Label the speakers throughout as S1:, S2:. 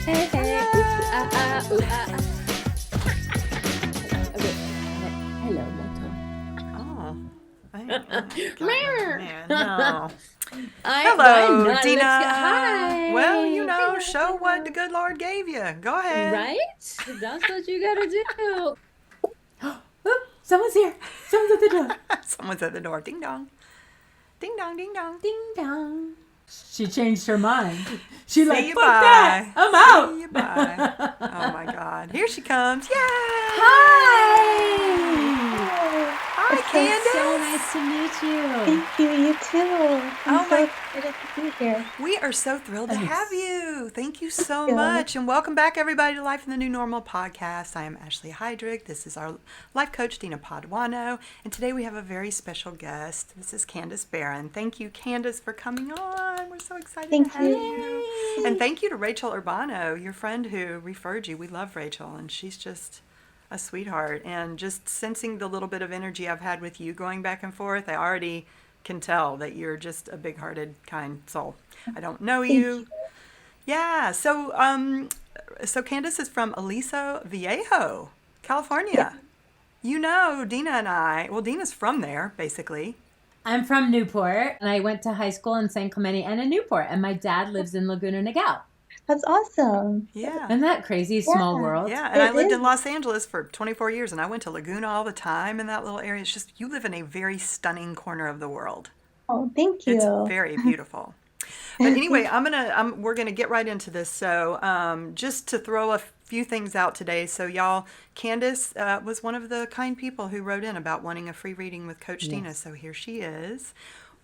S1: Hey, hey. Ooh, ah, ah, ooh, ah, ah. Okay. Hello,
S2: Oh, man,
S1: Moto.
S2: no.
S1: Why
S2: Hello,
S1: not? Let's go.
S2: Dina. Well,
S1: Hi. Hello,
S2: show what the
S1: hello.
S2: good Lord gave you. Go ahead.
S1: Right? That's what you gotta do.
S3: Oh, someone's here. Someone's at the door.
S2: Someone's at the door. Ding dong. Ding dong, ding dong.
S3: Ding dong. She changed her mind. She
S2: See
S3: like,
S2: you
S3: fuck
S2: bye.
S3: that. I'm out.
S2: See you bye. Oh my God. Here she comes. Yay!
S3: Hi.
S2: Hi,
S1: It's
S2: Candace.
S1: so nice to meet you.
S4: Thank you. You too. I'm
S2: Oh
S4: so
S2: my.
S4: excited to be here.
S2: We are so thrilled to
S3: I'm
S2: have you. Thank you so
S4: you.
S2: much. And welcome back, everybody, to Life in the New Normal podcast. I am Ashley Heydrich. This is our life coach, Dena Paduana. And today we have a very special guest. This is Candace Baron. Thank you, Candace, for coming on. We're so excited
S4: Thank
S2: to have
S4: you.
S2: you. And thank you to Rachel Urbano, your friend who referred you. We love Rachel, and she's just a sweetheart. And just sensing the little bit of energy I've had with you going back and forth, I already can tell that you're just a big-hearted, kind soul. I don't know
S4: Thank
S2: you.
S4: you.
S2: Yeah. So Candace is from Aliso Viejo, California.
S4: Yeah.
S2: You know, Dina and I. Well, Dina's from there, basically.
S3: I'm from Newport, and I went to high school in San Clemente and in Newport, and my dad lives in Laguna Niguel.
S4: That's awesome.
S2: Yeah.
S3: Isn't that crazy? Small world.
S2: Yeah, and I
S4: It
S2: lived
S4: is.
S2: in Los Angeles for 24 years, and I went to Laguna all the time in that little area. It's just, you live in a very stunning corner of the world.
S4: Oh, thank
S2: It's
S4: you.
S2: very beautiful. But anyway,
S4: Thank
S2: we're gonna get right into this. So, just to throw a few things out today. So, y'all, Candace was one of the kind people who wrote in about wanting a free reading with Coach Dena.
S3: Yes.
S2: So here she is.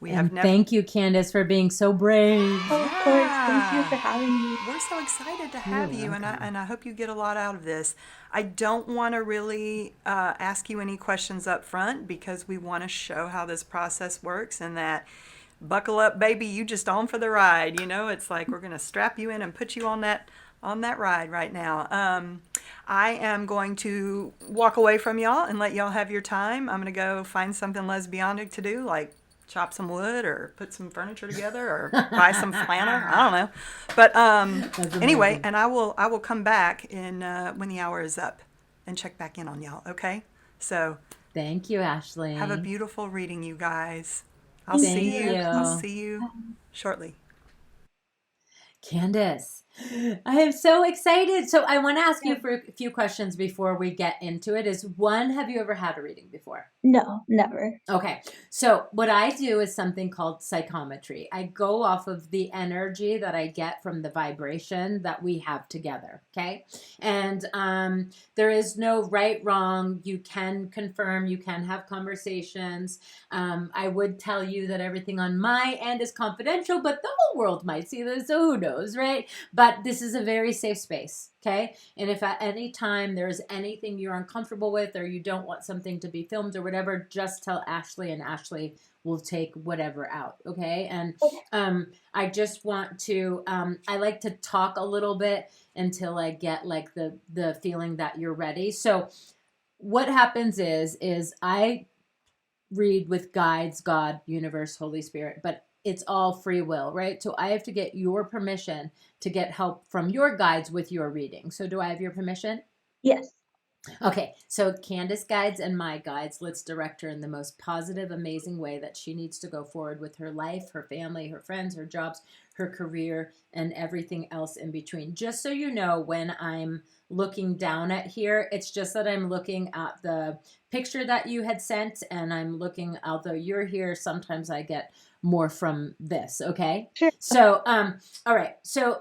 S2: We have
S3: And
S2: never.
S3: thank you, Candace, for being so brave.
S4: Of course. Thank you for having me.
S2: We're so excited to
S3: You're
S2: have you,
S3: welcome.
S2: and I hope you get a lot out of this. I don't want to really ask you any questions up front because we want to show how this process works and that buckle up, baby, you just on for the ride. You know, it's like we're going to strap you in and put you on that ride right now. I am going to walk away from y'all and let y'all have your time. I'm going to go find something lesbianic to do, like chop some wood or put some furniture together or buy some flannel. I don't know. But
S3: That's
S2: anyway,
S3: amazing.
S2: and I will come back in when the hour is up and check back in on y'all. Okay. So
S3: Thank you, Ashley.
S2: have a beautiful reading, you guys. I'll
S4: Thank
S2: see
S3: Thank
S2: you.
S3: you.
S2: I'll see you shortly.
S3: Candace, I am so excited. So I want to ask you for a few questions before we get into it. Is one, have you ever had a reading before?
S4: No, never.
S3: Okay, so what I do is something called psychometry. I go off of the energy that I get from the vibration that we have together, okay? And there is no right, wrong. You can confirm, you can have conversations. I would tell you that everything on my end is confidential, but the whole world might see this, so who knows, right? But this is a very safe space, okay? And if at any time there's anything you're uncomfortable with or you don't want something to be filmed or whatever, just tell Ashley and Ashley will take whatever out, okay? And I just want to, I like to talk a little bit until I get like the feeling that you're ready. So what happens is I read with guides, God, universe, Holy Spirit, but it's all free will, right? So I have to get your permission to get help from your guides with your reading. So do I have your permission?
S4: Yes.
S3: Okay, so Candace guides and my guides, let's direct her in the most positive, amazing way that she needs to go forward with her life, her family, her friends, her jobs, her career, and everything else in between. Just so you know, when I'm looking down at here, it's just that I'm looking at the picture that you had sent, and I'm looking, although you're here, sometimes I get more from this, okay?
S4: Sure.
S3: So, all right. So,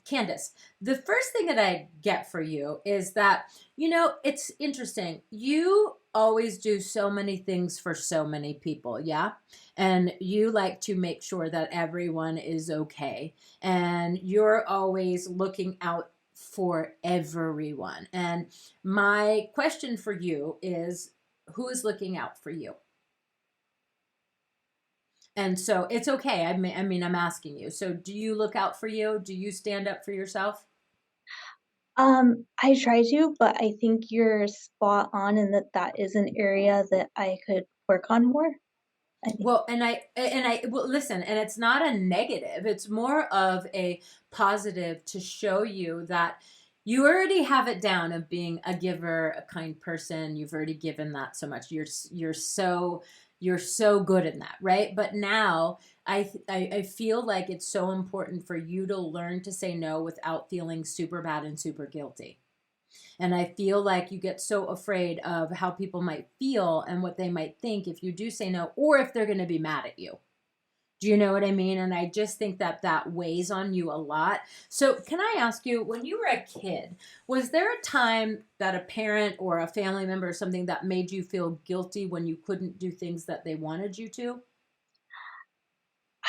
S3: Candace, the first thing that I get for you is that, you know, it's interesting. You always do so many things for so many people, yeah? And you like to make sure that everyone is okay. And you're always looking out for everyone. And my question for you is, who is looking out for you? And so it's okay. I mean, I'm asking you. So do you look out for you? Do you stand up for yourself?
S4: I try to, but I think you're spot on in that is an area that I could work on more. I think.
S3: Well, well, listen, and it's not a negative. It's more of a positive to show you that you already have it down of being a giver, a kind person. You've already given that so much. You're so good in that, right? But now I feel like it's so important for you to learn to say no without feeling super bad and super guilty. And I feel like you get so afraid of how people might feel and what they might think if you do say no, or if they're going to be mad at you. Do you know what I mean? And I just think that that weighs on you a lot. So can I ask you, when you were a kid, was there a time that a parent or a family member or something that made you feel guilty when you couldn't do things that they wanted you to?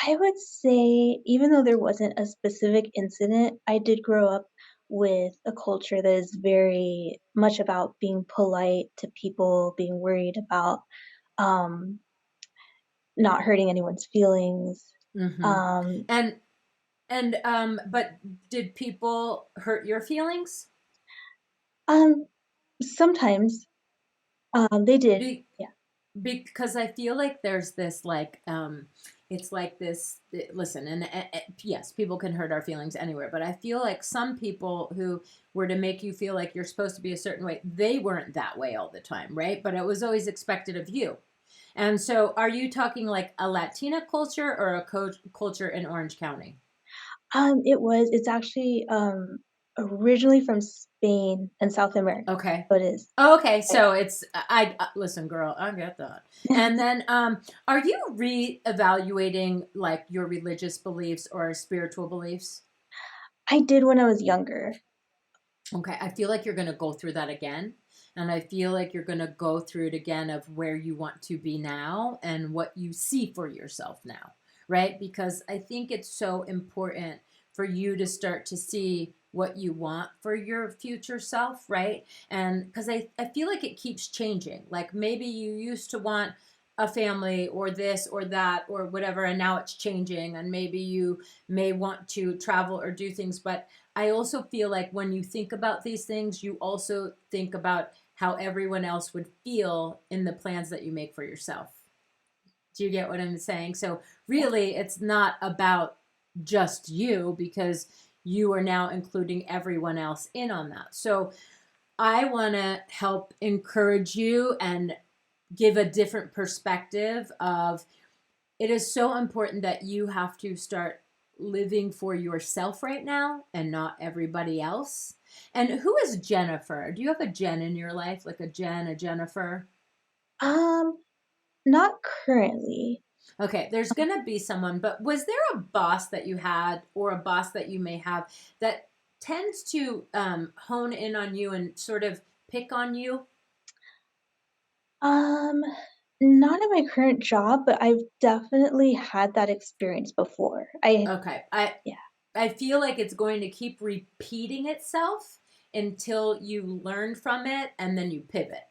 S4: I would say, even though there wasn't a specific incident, I did grow up with a culture that is very much about being polite to people, being worried about um, not hurting anyone's feelings.
S3: Mm-hmm.
S4: Um,
S3: And but did people hurt your feelings?
S4: um, Sometimes they did.
S3: Be,
S4: Yeah.
S3: because I feel like there's this like it's like this listen, and yes, people can hurt our feelings anywhere, but I feel like some people who were to make you feel like you're supposed to be a certain way, they weren't that way all the time, right? But it was always expected of you. And so are you talking like a Latina culture or a culture in Orange County?
S4: It's actually originally from Spain and South America.
S3: Okay.
S4: So it is.
S3: Okay, so it's listen, girl, I get that. And then, are you reevaluating like your religious beliefs or spiritual beliefs?
S4: I did when I was younger.
S3: Okay, I feel like you're gonna go through that again, and I feel like you're gonna go through it again of where you want to be now and what you see for yourself now, right? Because I think it's so important for you to start to see what you want for your future self, right? And because I feel like it keeps changing. Like maybe you used to want a family or this or that or whatever, and now it's changing, and maybe you may want to travel or do things. But I also feel like when you think about these things, you also think about how everyone else would feel in the plans that you make for yourself. Do you get what I'm saying? So really, it's not about just you, because you are now including everyone else in on that. So I want to help encourage you and give a different perspective of, it is so important that you have to start living for yourself right now and not everybody else. And who is Jennifer? Do you have a Jen in your life, like a Jen, a Jennifer?
S4: Um, Not currently.
S3: Okay, there's going to be someone, but was there a boss that you had or a boss that you may have that tends to hone in on you and sort of pick on you?
S4: Um, Not in my current job, but I've definitely had that experience before.
S3: Okay,
S4: Yeah.
S3: I feel like it's going to keep repeating itself until you learn from it and then you pivot.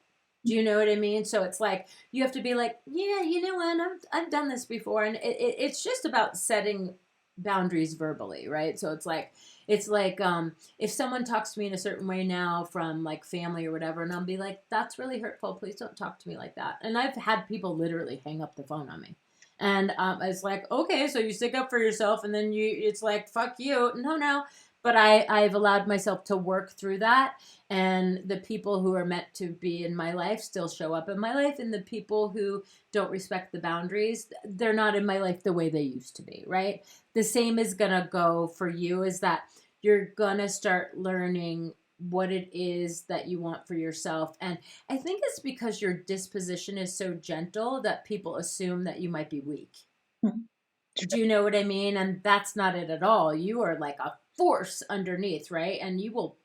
S3: Do you know what I mean? So it's like you have to be like, yeah, you know what? I've done this before, and it's just about setting boundaries verbally, right? So it's like if someone talks to me in a certain way now from like family or whatever, and I'll be like, that's really hurtful. Please don't talk to me like that. And I've had people literally hang up the phone on me. And it's like, okay, so you stick up for yourself, and then it's like, fuck you. No, no. But I've allowed myself to work through that. And the people who are meant to be in my life still show up in my life. And the people who don't respect the boundaries, they're not in my life the way they used to be, right? The same is going to go for you, is that you're going to start learning what it is that you want for yourself. And I think it's because your disposition is so gentle that people assume that you might be weak.
S4: Mhm.
S3: Do you know what I mean? And that's not it at all. You are like a force underneath, right? And you will,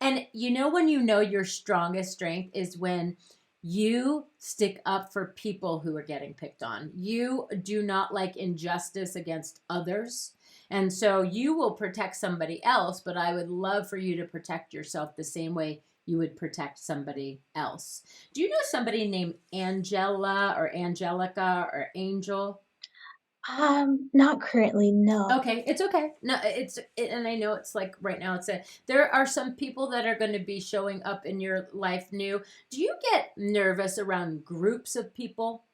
S3: and when you know your strongest strength is when you stick up for people who are getting picked on. You do not like injustice against others. And so you will protect somebody else, but I would love for you to protect yourself the same way you would protect somebody else. Do you know somebody named Angela or Angelica or Angel?
S4: Not currently, no.
S3: Okay, it's okay. No, and I know it's like right now there are some people that are going to be showing up in your life new. Do you get nervous around groups of people?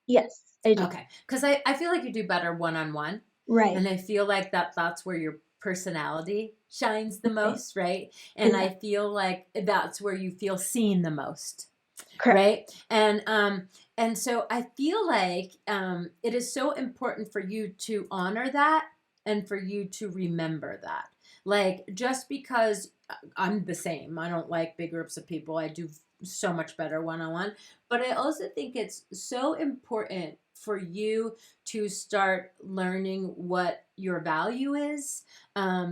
S4: Yes, I do.
S3: Okay. Because I feel like you do better one-on-one.
S4: Right.
S3: And I feel like that's where your personality shines the
S4: Right.
S3: most, right? And I
S4: Exactly.
S3: feel like that's where you feel seen the most,
S4: Correct.
S3: right? And so I feel like it is so important for you to honor that and for you to remember that. Like just because I'm the same, I don't like big groups of people. I do so much better one-on-one, but I also think it's so important for you to start learning what your value is,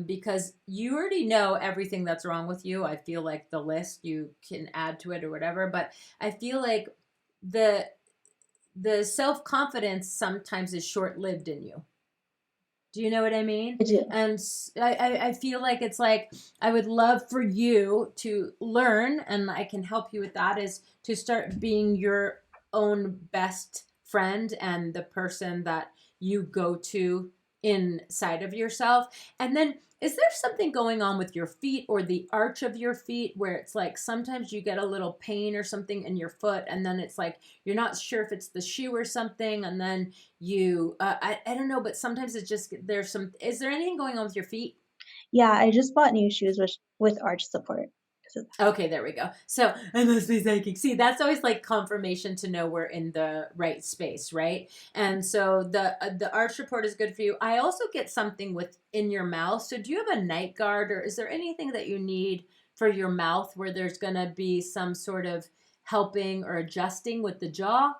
S3: because you already know everything that's wrong with you. I feel like the list you can add to it or whatever, but I feel like the the self-confidence sometimes is short-lived in you. Do you know what I mean?
S4: I do.
S3: And I feel like it's like I would love for you to learn, and I can help you with that, is to start being your own best friend and the person that you go to inside of yourself. And then is there something going on with your feet or the arch of your feet where it's like sometimes you get a little pain or something in your foot, and then it's like you're not sure if it's the shoe or something, and then you I don't know, but sometimes it's just there's some, is there anything going on with your feet?
S4: Yeah, I just bought new shoes with arch support. 'Cause of that.
S3: Okay, there we go. So I must be psychic. See, that's always like confirmation to know we're in the right space, right? And so the arch report is good for you. I also get something with in your mouth. So do you have a night guard, or is there anything that you need for your mouth where there's gonna be some sort of helping or adjusting with the jaw?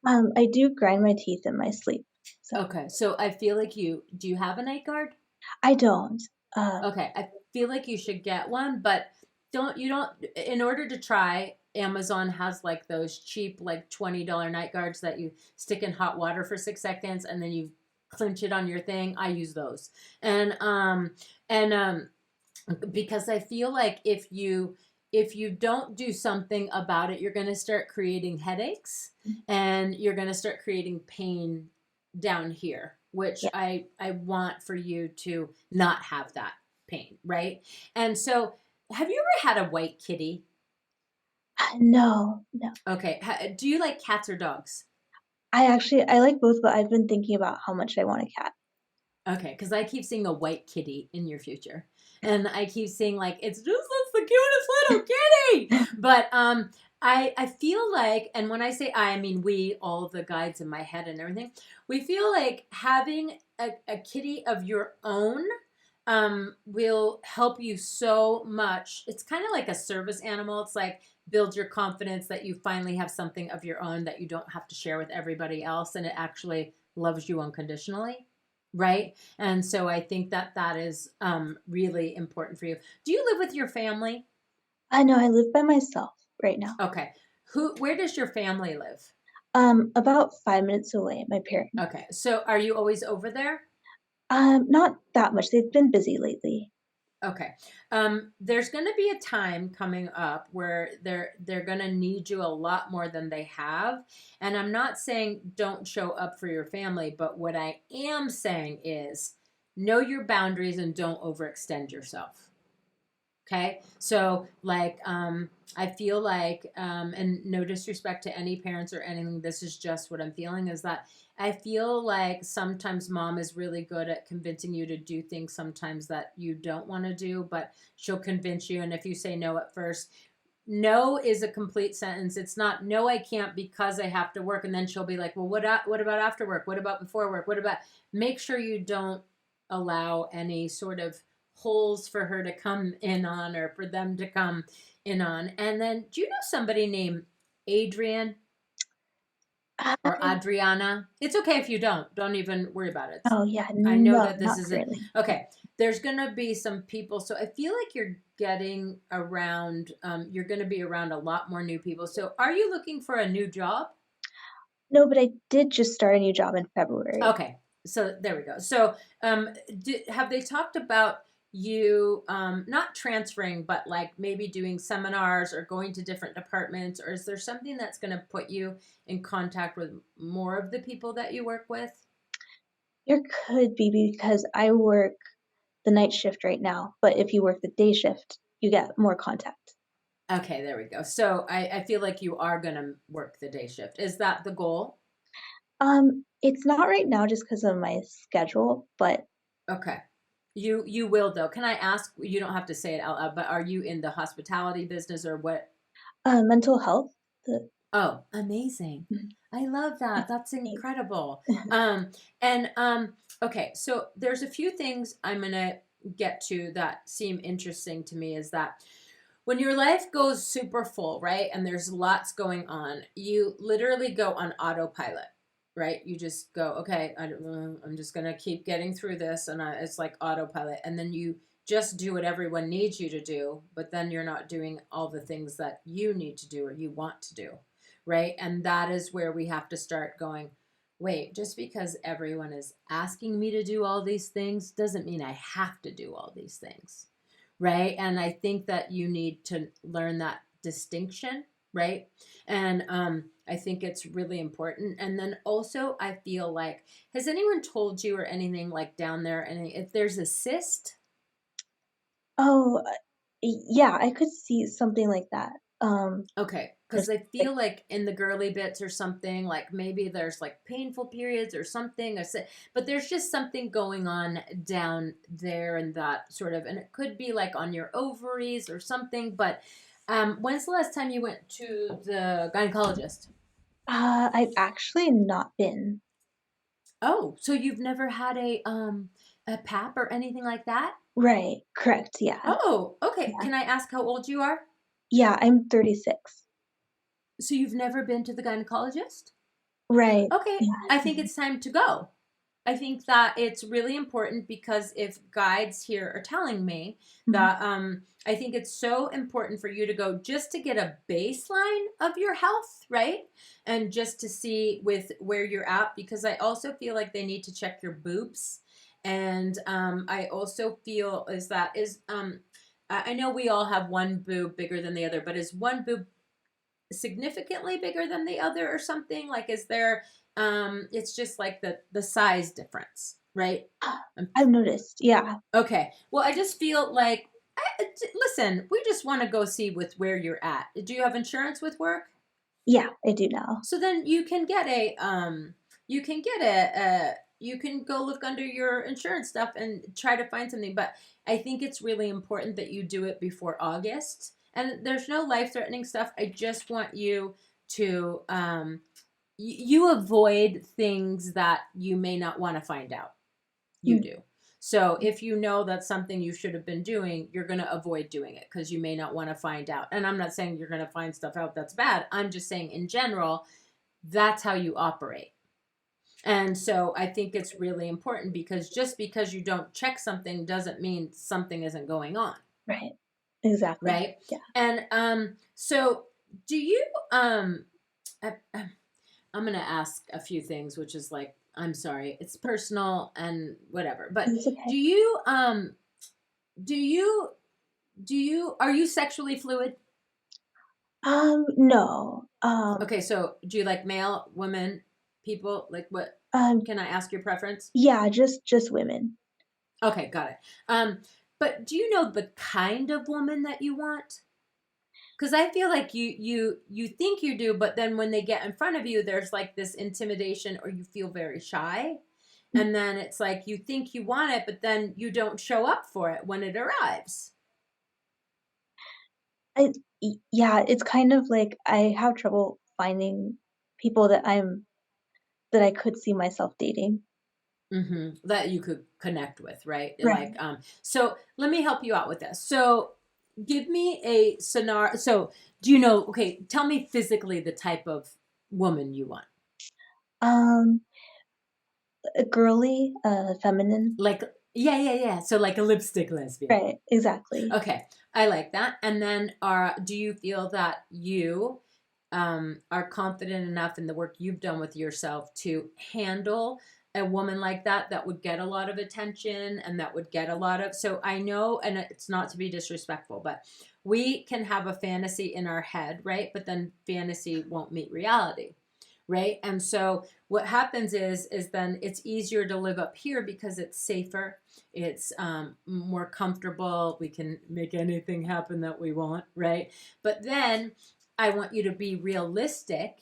S4: I do grind my teeth in my sleep, so
S3: Okay, so I feel like you do you have a night guard?
S4: I don't. Uh,
S3: Okay, I feel like you should get one, but don't in order to try, Amazon has like those cheap like $20 night guards that you stick in hot water for 6 seconds and then you clinch it on your thing. I use those. And because I feel like if you don't do something about it, you're going to start creating headaches and you're going to start creating pain down here, which
S4: yeah.
S3: I want for you to not have that pain, right? And so, have you ever had a white kitty?
S4: No, no.
S3: Okay, do you like cats or dogs?
S4: I like both, but I've been thinking about how much I want a cat.
S3: Okay, because I keep seeing a white kitty in your future, and I keep seeing like it's just it's the cutest little kitty. But I feel like, and when I say I mean we, all of the guides in my head and everything, we feel like having a kitty of your own will help you so much. It's kind of like a service animal. It's like build your confidence that you finally have something of your own that you don't have to share with everybody else, and it actually loves you unconditionally, right? And so I think that that is really important for you. Do you live with your family?
S4: I know I live by myself right now.
S3: Okay. Where does your family live?
S4: About 5 minutes away, my parents.
S3: Okay. So are you always over there?
S4: Not that much. They've been busy lately.
S3: Okay. There's going to be a time coming up where they're going to need you a lot more than they have. And I'm not saying don't show up for your family, but what I am saying is know your boundaries and don't overextend yourself. Okay. So like I feel like and no disrespect to any parents or anything, this is just what I'm feeling, is that I feel like sometimes mom is really good at convincing you to do things sometimes that you don't want to do, but she'll convince you, and if you say no at first, no is a complete sentence. It's not no, I can't because I have to work, and then she'll be like, well, what about after work? What about before work? What about, make sure you don't allow any sort of holes for her to come in on or for them to come in on. And then do you know somebody named Adrian or
S4: I
S3: Adriana? It's okay if you don't even worry about it.
S4: Oh yeah,
S3: I know
S4: no,
S3: that this
S4: not
S3: isn't
S4: currently.
S3: okay. There's gonna be some people, so I feel like you're getting around. You're gonna be around a lot more new people. So, are you looking for a new job?
S4: No, but I did just start a new job in February.
S3: Okay, so there we go. So, have they talked about you not transferring, but like maybe doing seminars or going to different departments, or is there something that's going to put you in contact with more of the people that you work with?
S4: There could be because I work the night shift right now, but if you work the day shift, you get more contact.
S3: Okay, there we go. So I feel like you are going to work the day shift. Is that the goal?
S4: It's not right now just because of my schedule, but
S3: Okay. You will though. Can I ask, you don't have to say it out loud, but are you in the hospitality business or what?
S4: mental health. The,
S3: Oh, amazing.
S4: Mhm.
S3: I love that. That's
S4: Thanks.
S3: incredible. And okay, so there's a few things I'm gonna get to that seem interesting to me is that when your life goes super full, right, and there's lots going on, you literally go on autopilot, right? You just go, okay, I'm just gonna keep getting through this, and it's like autopilot, and then you just do what everyone needs you to do, but then you're not doing all the things that you need to do or you want to do, right? And that is where we have to start going, wait, just because everyone is asking me to do all these things doesn't mean I have to do all these things, right? And I think that you need to learn that distinction, right? And I think it's really important. And then also, I feel like, has anyone told you or anything like down there, and if there's a cyst?
S4: Oh, yeah, I could see something like that.
S3: Okay, because
S4: There's
S3: I
S4: like,
S3: feel like in the girly bits or something, like maybe there's like painful periods or something, but there's just something going on down there and that sort of, and it could be like on your ovaries or something. But when's the last time you went to the gynecologist?
S4: I've actually not been.
S3: Oh, so you've never had a pap or anything like that?
S4: Right, correct, yeah.
S3: Oh, okay.
S4: Yeah.
S3: Can I ask how old you are?
S4: Yeah, I'm 36.
S3: So you've never been to the gynecologist?
S4: Right.
S3: Okay,
S4: Yeah.
S3: I think it's time to go. I think that it's really important because if guides here are telling me
S4: Mhm.
S3: that I think it's so important for you to go just to get a baseline of your health, right? And just to see with where you're at because I also feel like they need to check your boobs. And I also feel is that is I know we all have one boob bigger than the other, but is one boob significantly bigger than the other or something? Like is there it's just like the size difference, right? Um,
S4: I've noticed, yeah.
S3: okay. Well, I just feel like listen, we just want to go see with where you're at. Do you have insurance with work?
S4: Yeah, I do now.
S3: So then you can get you can go look under your insurance stuff and try to find something. But I think it's really important that you do it before August. And there's no life threatening stuff. I just want you to you avoid things that you may not want to find out. You
S4: Mm,
S3: do. So if you know that's something you should have been doing, you're going to avoid doing it because you may not want to find out. And I'm not saying you're going to find stuff out that's bad. I'm just saying in general, that's how you operate. And so I think it's really important because just because you don't check something doesn't mean something isn't going on,
S4: right. Exactly.
S3: right?
S4: Yeah.
S3: And so do you I'm going to ask a few things which is like I'm sorry, it's personal and whatever. But
S4: It's okay.
S3: do you do you are you sexually fluid?
S4: No.
S3: Okay, so do you like male, women, people? Like what?
S4: Um,
S3: Can I ask your preference?
S4: yeah, just women.
S3: Okay, got it. But do you know the kind of woman that you want? Because I feel like you think you do, but then when they get in front of you, there's like this intimidation, or you feel very shy,
S4: Mm,
S3: and then it's like you think you want it, but then you don't show up for it when it arrives.
S4: I yeah, it's kind of like I have trouble finding people that I could see myself dating.
S3: That you could connect with, right? Like,
S4: Right.
S3: so let me help you out with this. So, give me a scenario. So, do you know? Okay, tell me physically the type of woman you want.
S4: Um, girly, feminine.
S3: Like, yeah, yeah, yeah. So, like a lipstick lesbian.
S4: Right, exactly.
S3: Okay, I like that. And then, do you feel that you are confident enough in the work you've done with yourself to handle a woman like that would get a lot of attention and that would get a lot of. So I know, and it's not to be disrespectful, but we can have a fantasy in our head, right? But then fantasy won't meet reality. Right. And so what happens is then it's easier to live up here because it's safer. It's more comfortable. We can make anything happen that we want. Right. But then I want you to be realistic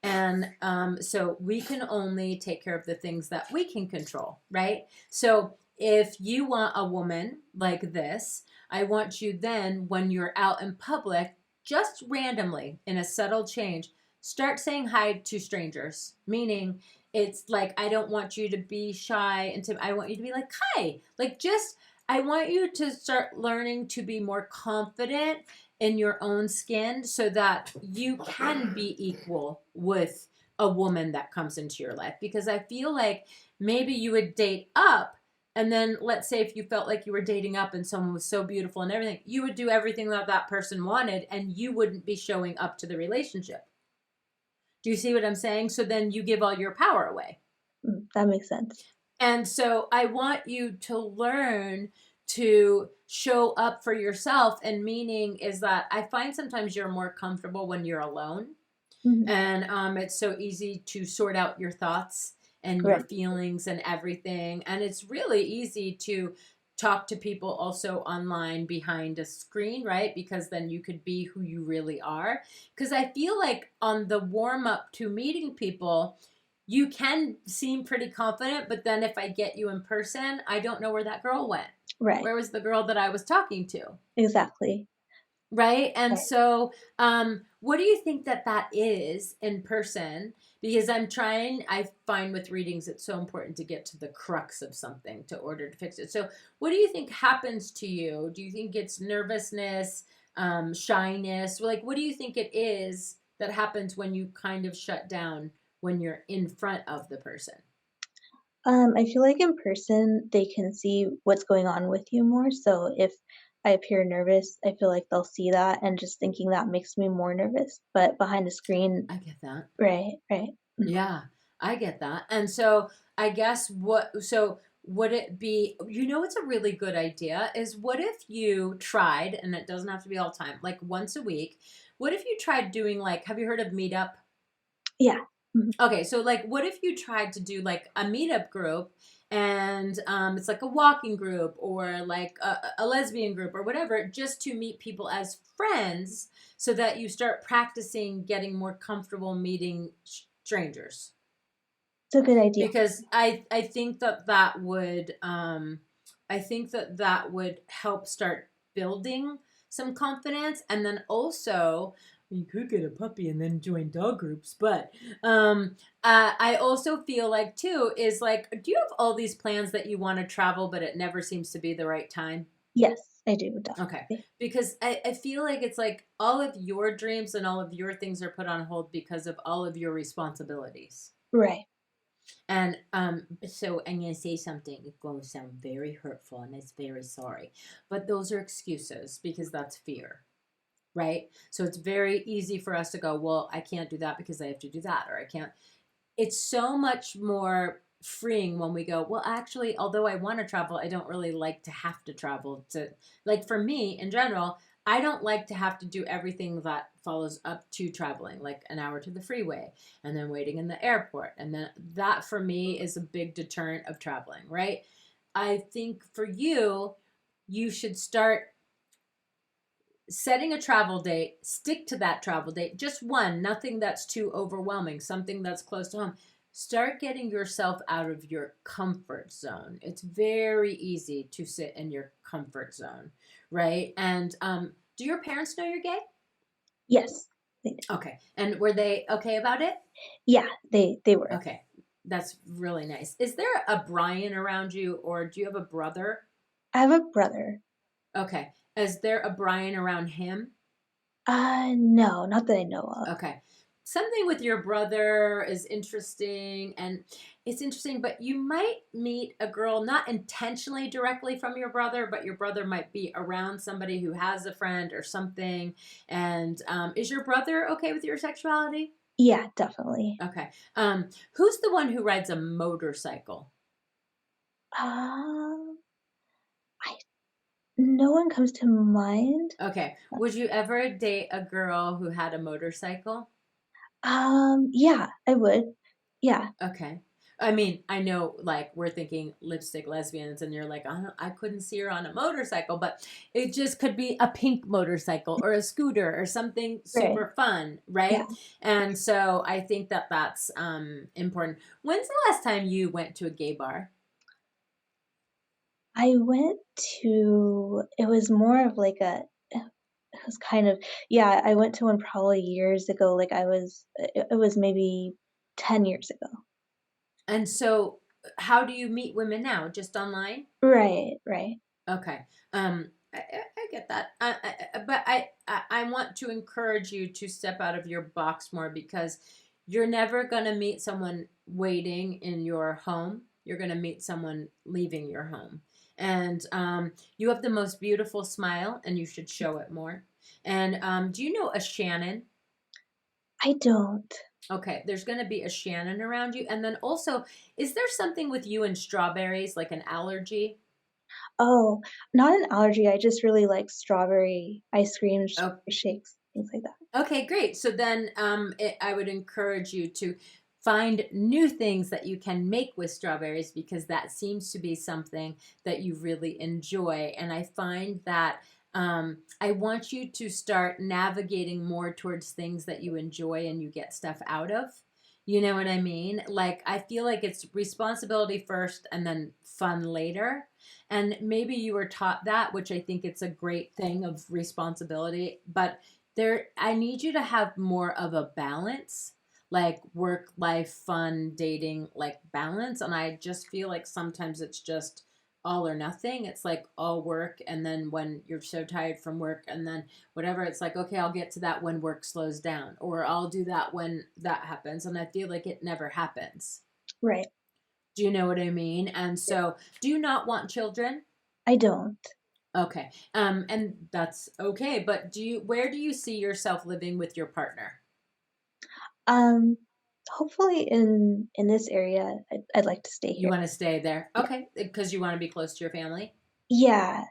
S3: And so we can only take care of the things that we can control, right? So if you want a woman like this, I want you then, when you're out in public, just randomly in a subtle change, start saying hi to strangers. Meaning, it's like, I don't want you to be shy and I want you to be like, hi. Like, just, I want you to start learning to be more confident in your own skin so that you can be equal with a woman that comes into your life. Because I feel like maybe you would date up, and then let's say if you felt like you were dating up and someone was so beautiful and everything, you would do everything that that person wanted and you wouldn't be showing up to the relationship. Do you see what I'm saying? So then you give all your power away.
S4: That makes sense.
S3: And so I want you to learn to show up for yourself. And meaning is that I find sometimes you're more comfortable when you're alone.
S4: Mhm.
S3: And it's so easy to sort out your thoughts and your
S4: Right.
S3: feelings and everything. And it's really easy to talk to people also online behind a screen, right? Because then you could be who you really are. Because I feel like on the warm up to meeting people, you can seem pretty confident, but then if I get you in person, I don't know where that girl went.
S4: Right.
S3: Where was the girl that I was talking to?
S4: Exactly.
S3: Right. And
S4: Right.
S3: so, what do you think that that is in person? Because I find with readings, it's so important to get to the crux of something to order to fix it. So, what do you think happens to you? Do you think it's nervousness, shyness? Like, what do you think it is that happens when you kind of shut down when you're in front of the person?
S4: I feel like in person they can see what's going on with you more. So if I appear nervous, I feel like they'll see that and just thinking that makes me more nervous. But behind a screen,
S3: I get that.
S4: right, right.
S3: Yeah, I get that. And so I guess so would it be, what's a really good idea is what if you tried, and it doesn't have to be all the time, like once a week, what if you tried doing like, have you heard of Meetup?
S4: Yeah. Mhm.
S3: Okay, so like, what if you tried to do like a meetup group, and it's like a walking group or like a lesbian group or whatever, just to meet people as friends, so that you start practicing getting more comfortable meeting strangers.
S4: It's a good idea.
S3: Because I think that would help start building some confidence. And then also you could get a puppy and then join dog groups. But I also feel like too is like, do you have all these plans that you want to travel, but it never seems to be the right time?
S4: Yes, I do,
S3: Okay.
S4: definitely.
S3: Because I feel like it's like all of your dreams and all of your things are put on hold because of all of your responsibilities.
S4: Right.
S3: And so I'm going to say something. It's going to sound very hurtful, and it's very sorry. But those are excuses because that's fear, right? So it's very easy for us to go, well, I can't do that because I have to do that, or I can't. It's so much more freeing when we go, well, actually, although I want to travel, I don't really like to have to travel to, like for me in general, I don't like to have to do everything that follows up to traveling, like an hour to the freeway and then waiting in the airport. And then that for me is a big deterrent of traveling, right? I think for you, you should start setting a travel date, stick to that travel date, just one, nothing that's too overwhelming, something that's close to home. Start getting yourself out of your comfort zone. It's very easy to sit in your comfort zone, right? And do your parents know you're gay?
S4: Yes, they do.
S3: Okay. And were they okay about it?
S4: Yeah, they were.
S3: Okay. That's really nice. Is there a Brian around you, or do you have a brother?
S4: I have a brother.
S3: Okay. Is there a Brian around him?
S4: No, not that I know of.
S3: Okay. Something with your brother is interesting, and it's interesting, but you might meet a girl not intentionally directly from your brother, but your brother might be around somebody who has a friend or something. And is your brother okay with your sexuality?
S4: Yeah, definitely.
S3: Okay. Who's the one who rides a motorcycle?
S4: Um, I no one comes to mind.
S3: Okay. Would you ever date a girl who had a motorcycle?
S4: Yeah, I would. Yeah.
S3: Okay. I mean, I know like we're thinking lipstick lesbians and you're like, I couldn't see her on a motorcycle, but it just could be a pink motorcycle or a scooter or something
S4: Right.
S3: super fun,
S4: Yeah.
S3: right? And so I think that that's important. When's the last time you went to a gay bar?
S4: I went to it was more of like a it was kind of yeah, I went to one probably years ago, like, it was maybe 10 years ago.
S3: And so how do you meet women now? Just online?
S4: Right, right.
S3: Okay. I get that. But I want to encourage you to step out of your box more because you're never going to meet someone waiting in your home. You're going to meet someone leaving your home. And you have the most beautiful smile, and you should show it more. And do you know a Shannon?
S4: I don't.
S3: Okay, there's going to be a Shannon around you. And then also, is there something with you and strawberries, like an allergy?
S4: Oh, not an allergy, I just really like strawberry ice cream,
S3: Oh,
S4: strawberry shakes, things like that.
S3: okay, great. So then I would encourage you to find new things that you can make with strawberries because that seems to be something that you really enjoy. And I find that I want you to start navigating more towards things that you enjoy and you get stuff out of. You know what I mean? Like, I feel like it's responsibility first and then fun later. And maybe you were taught that, which I think it's a great thing of responsibility. But I need you to have more of a balance, like work life, fun, dating, like balance. And I just feel like sometimes it's just all or nothing. It's like all work, and then when you're so tired from work and then whatever, it's like, okay, I'll get to that when work slows down, or I'll do that when that happens. And I feel like it never happens.
S4: Right.
S3: Do you know what I mean? And
S4: Yeah.
S3: so do you not want children?
S4: I don't.
S3: Okay. And that's okay. But where do you see yourself living with your partner?
S4: Um, hopefully in this area, I'd like to stay
S3: You
S4: here.
S3: want to stay there?
S4: Yeah.
S3: Okay. Because you want to be close to your family?
S4: Yeah.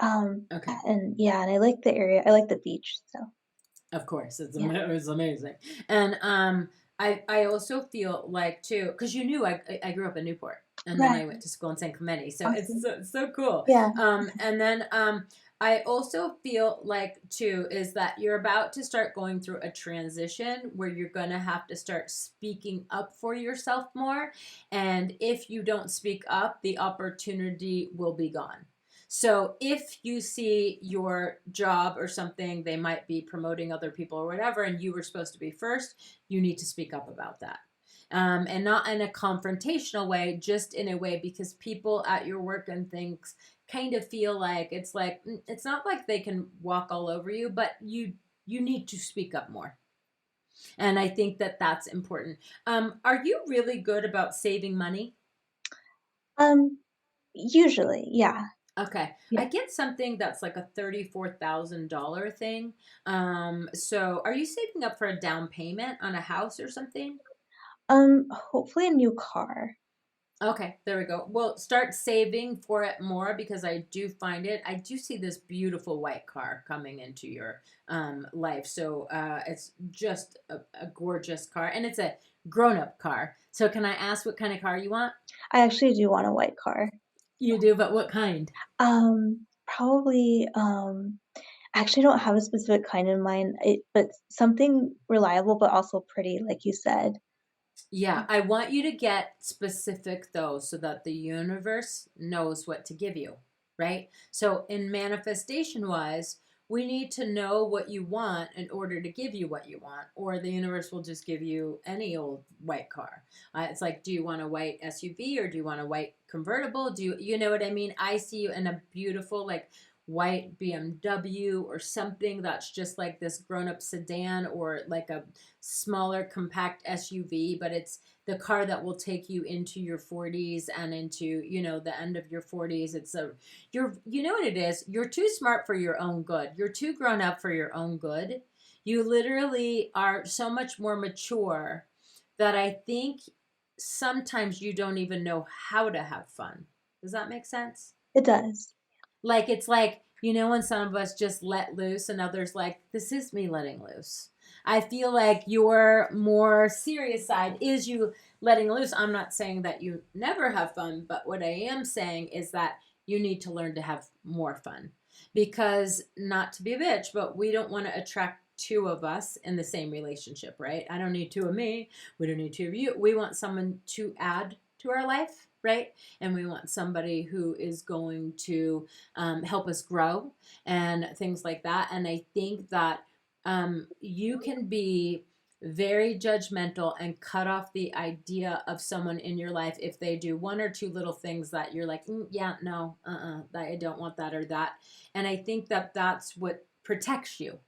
S3: Okay.
S4: And I like the area. I like the beach, so
S3: Of course.
S4: yeah.
S3: It's amazing. And I also feel like too, because you knew I grew up in Newport and then
S4: Right.
S3: I went to school in San Clemente. So it's
S4: Awesome.
S3: so cool.
S4: Yeah.
S3: And then I also feel like too is that you're about to start going through a transition where you're going to have to start speaking up for yourself more. And if you don't speak up, the opportunity will be gone. So if you see your job or something, they might be promoting other people or whatever, and you were supposed to be first, you need to speak up about that. And not in a confrontational way, just in a way because people at your work and things kind of feel like it's not like they can walk all over you, but you need to speak up more. And I think that that's important. Are you really good about saving money?
S4: Um, Usually, yeah.
S3: Okay. I
S4: Yeah.
S3: get something that's like a $34,000 thing. So are you saving up for a down payment on a house or something?
S4: Hopefully a new car.
S3: Okay, there we go. Well, start saving for it more because I do find it. I do see this beautiful white car coming into your life. So it's just a gorgeous car, and it's a grown-up car. So can I ask what kind of car you want?
S4: I actually do want a white car.
S3: You do, but what kind?
S4: Probably, I actually don't have a specific kind in mind, but something reliable, but also pretty, like you said.
S3: Yeah, I want you to get specific though so that the universe knows what to give you, right? So, in manifestation wise, we need to know what you want in order to give you what you want, or the universe will just give you any old white car. It's like, do you want a white SUV or do you want a white convertible? You know what I mean? I see you in a beautiful, like, white BMW or something that's just like this grown-up sedan or like a smaller compact SUV, but it's the car that will take you into your 40s and into, the end of your 40s. You know what it is? You're too smart for your own good. You're too grown up for your own good. You literally are so much more mature that I think sometimes you don't even know how to have fun. Does that make sense?
S4: It does.
S3: Like, it's like, when some of us just let loose and others like, this is me letting loose. I feel like your more serious side is you letting loose. I'm not saying that you never have fun, but what I am saying is that you need to learn to have more fun. Because, not to be a bitch, but we don't want to attract two of us in the same relationship, right? I don't need two of me. We don't need two of you. We want someone to add to our life, right? And we want somebody who is going to help us grow and things like that. And I think that you can be very judgmental and cut off the idea of someone in your life if they do one or two little things that you're like, yeah, no, I don't want that or that. And I think that that's what protects you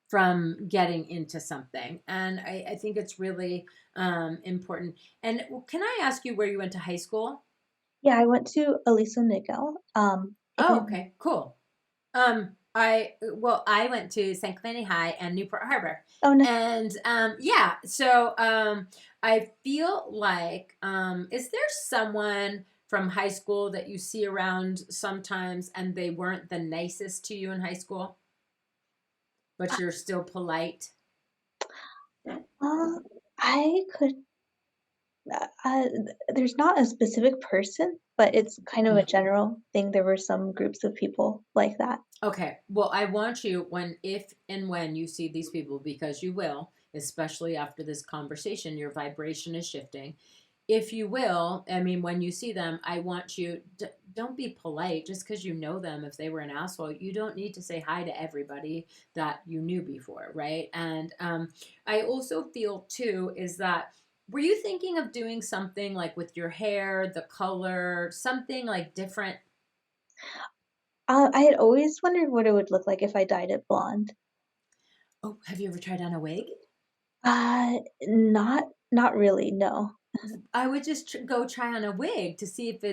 S3: from getting into something. And I think it's really important. And can I ask you where you went to high school?
S4: Yeah, I went to Aliso Niguel.
S3: Oh,
S4: In
S3: okay, cool. I went to St. Clowney High and Newport Harbor,
S4: oh no,
S3: and yeah. So I feel like is there someone from high school that you see around sometimes, and they weren't the nicest to you in high school, but you're still polite?
S4: I could. Uh, there's not a specific person, but it's kind of a general thing. There were some groups of people like that.
S3: Okay. Well, I want you if and when you see these people, because you will, especially after this conversation, your vibration is shifting. If you will, I mean, when you see them, I want you, don't be polite just because you know them. If they were an asshole, you don't need to say hi to everybody that you knew before, right? And I also feel too is that, were you thinking of doing something like with your hair, the color, something like different?
S4: I had always wondered what it would look like if I dyed it blonde.
S3: Oh, have you ever tried on a wig?
S4: Not really, no.
S3: I would just go try on a wig to see if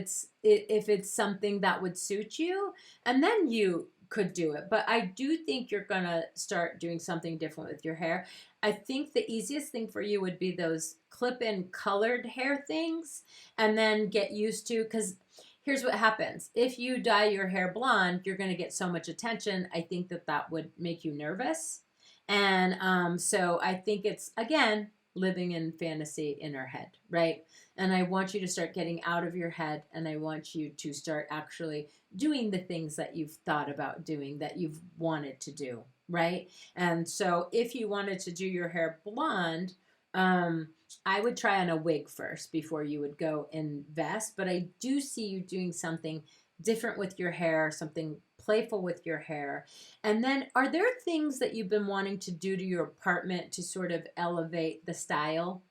S3: it's something that would suit you, and then you could do it. But I do think you're gonna start doing something different with your hair. I think the easiest thing for you would be those clip-in colored hair things, and then get used to, because here's what happens. If you dye your hair blonde, you're gonna get so much attention. I think that that would make you nervous. And so I think it's, again, living in fantasy in our head, right? And I want you to start getting out of your head, and I want you to start actually doing the things that you've thought about doing, that you've wanted to do, right? And so if you wanted to do your hair blonde, I would try on a wig first before you would go invest. But I do see you doing something different with your hair, something playful with your hair. And then, are there things that you've been wanting to do to your apartment to sort of elevate the style?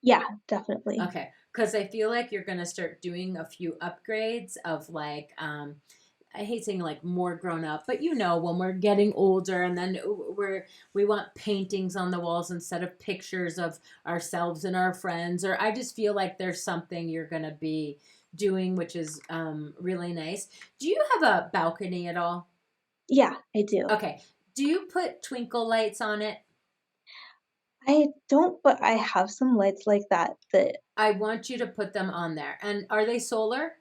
S4: Yeah, definitely.
S3: Okay, because I feel like you're going to start doing a few upgrades of like, I hate saying like more grown up, but you know, when we're getting older, and then we want paintings on the walls instead of pictures of ourselves and our friends. Or I just feel like there's something you're going to be doing, which is really nice. Do you have a balcony at all?
S4: Yeah, I do.
S3: Okay. Do you put twinkle lights on it?
S4: I don't, but I have some lights like that that
S3: I want you to put them on there. And are they solar?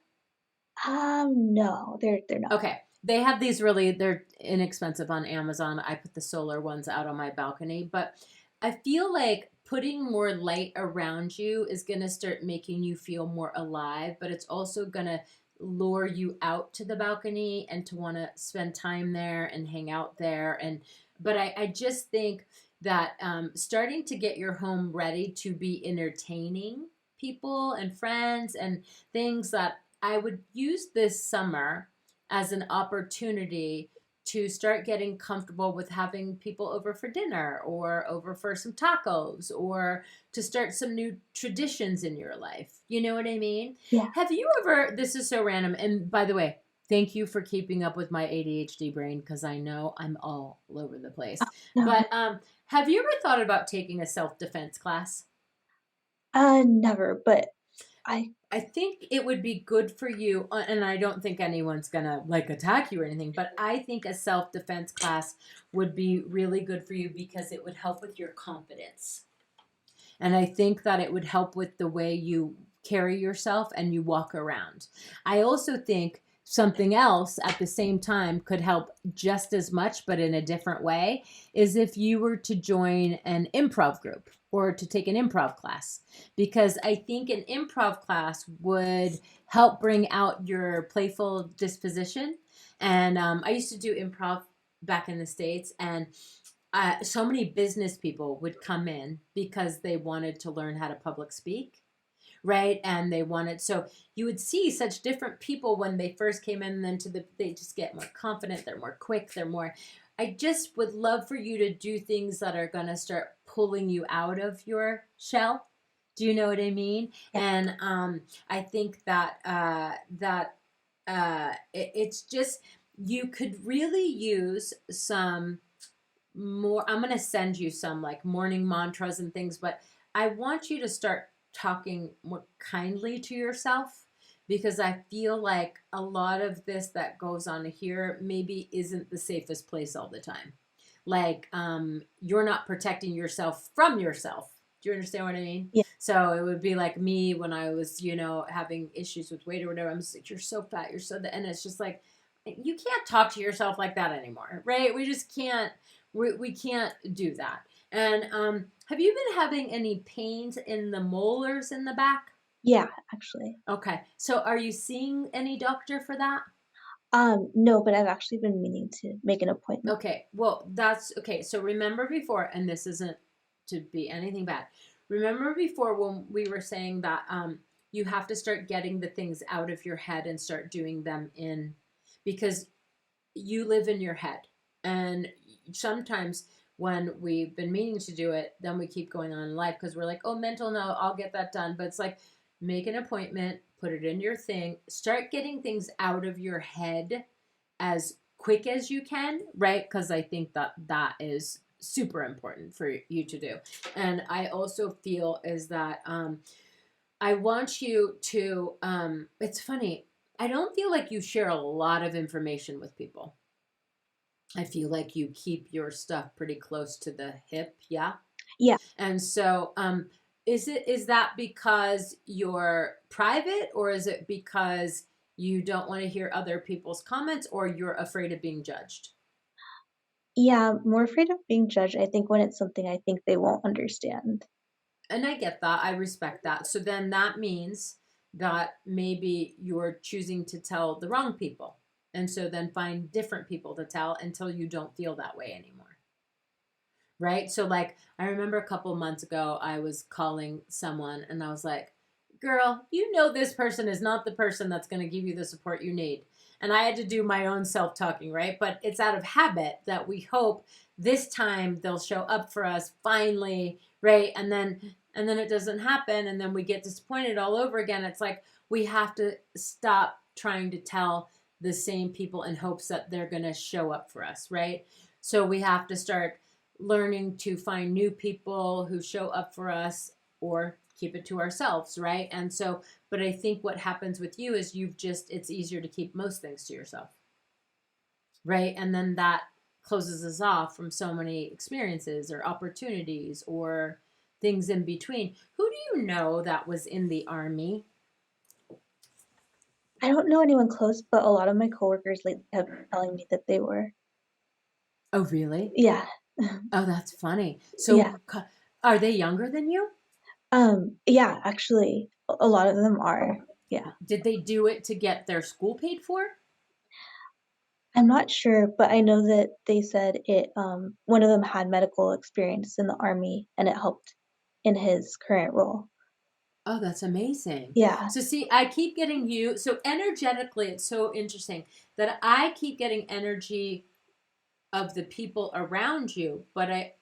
S4: no, they're not.
S3: Okay. They have these really, they're inexpensive on Amazon. I put the solar ones out on my balcony, but I feel like putting more light around you is going to start making you feel more alive, but it's also going to lure you out to the balcony and to want to spend time there and hang out there. And, but I just think that starting to get your home ready to be entertaining people and friends and things, that I would use this summer as an opportunity to start getting comfortable with having people over for dinner or over for some tacos, or to start some new traditions in your life. You know what I mean?
S4: Yeah.
S3: Have you ever, this is so random, and by the way, thank you for keeping up with my ADHD brain, because I know I'm all over the place.
S4: No.
S3: But have you ever thought about taking a self-defense class?
S4: Never, but
S3: I think it would be good for you, and I don't think anyone's gonna like attack you or anything, but I think a self-defense class would be really good for you because it would help with your confidence. And I think that it would help with the way you carry yourself and you walk around. I also think something else at the same time could help just as much, but in a different way, is if you were to join an improv group or to take an improv class. Because I think an improv class would help bring out your playful disposition. And I used to do improv back in the States, and so many business people would come in because they wanted to learn how to public speak, right? And they wanted, so you would see such different people when they first came in, and then they just get more confident, they're more quick, they're more, I just would love for you to do things that are going to start pulling you out of your shell. Do you know what I mean?
S4: Yeah.
S3: And I think that it's just, you could really use some more. I'm going to send you some like morning mantras and things, but I want you to start talking more kindly to yourself, because I feel like a lot of this that goes on here maybe isn't the safest place all the time. Like, you're not protecting yourself from yourself. Do you understand what I mean?
S4: Yeah.
S3: So it would be like me when I was, having issues with weight or whatever. I'm just like, you're so fat, you're so, and it's just like, you can't talk to yourself like that anymore, right? We just can't, we can't do that. And have you been having any pains in the molars in the back?
S4: Yeah, actually.
S3: Okay. So are you seeing any doctor for that?
S4: No, but I've actually been meaning to make an appointment.
S3: Okay. Well, that's okay. So remember before, and this isn't to be anything bad. Remember before when we were saying that you have to start getting the things out of your head and start doing them in, because you live in your head. And sometimes when we've been meaning to do it, then we keep going on in life because we're like, oh, mental, no, I'll get that done. But it's like, make an appointment, put it in your thing, start getting things out of your head as quick as you can, right? Because I think that is super important for you to do. And I also feel is that I want you to, it's funny, I don't feel like you share a lot of information with people. I feel like you keep your stuff pretty close to the hip, yeah?
S4: Yeah.
S3: And so, is that because you're private, or is it because you don't want to hear other people's comments, or you're afraid of being judged?
S4: Yeah, I'm more afraid of being judged, I think, when it's something I think they won't understand.
S3: And I get that. I respect that. So then that means that maybe you're choosing to tell the wrong people. And so then find different people to tell until you don't feel that way anymore. Right? So like, I remember a couple months ago, I was calling someone and I was like, girl, you know this person is not the person that's going to give you the support you need. And I had to do my own self-talking, right? But it's out of habit that we hope this time they'll show up for us finally, right? And then it doesn't happen, and then we get disappointed all over again. It's like we have to stop trying to tell the same people in hopes that they're going to show up for us, right? So we have to start learning to find new people who show up for us, or keep it to ourselves, right? And so, but I think what happens with you is it's easier to keep most things to yourself, right? And then that closes us off from so many experiences or opportunities or things in between. Who do you know that was in the Army?
S4: I don't know anyone close, but a lot of my coworkers lately have been telling me that they were.
S3: Oh, really?
S4: Yeah.
S3: Oh, that's funny. So,
S4: Yeah.
S3: are they younger than you?
S4: Yeah, actually, a lot of them are. Yeah.
S3: Did they do it to get their school paid for?
S4: I'm not sure, but I know that they said one of them had medical experience in the Army and it helped in his current role.
S3: Oh, that's amazing.
S4: Yeah.
S3: So see, I keep getting you. So energetically, it's so interesting that I keep getting energy of the people around you, but I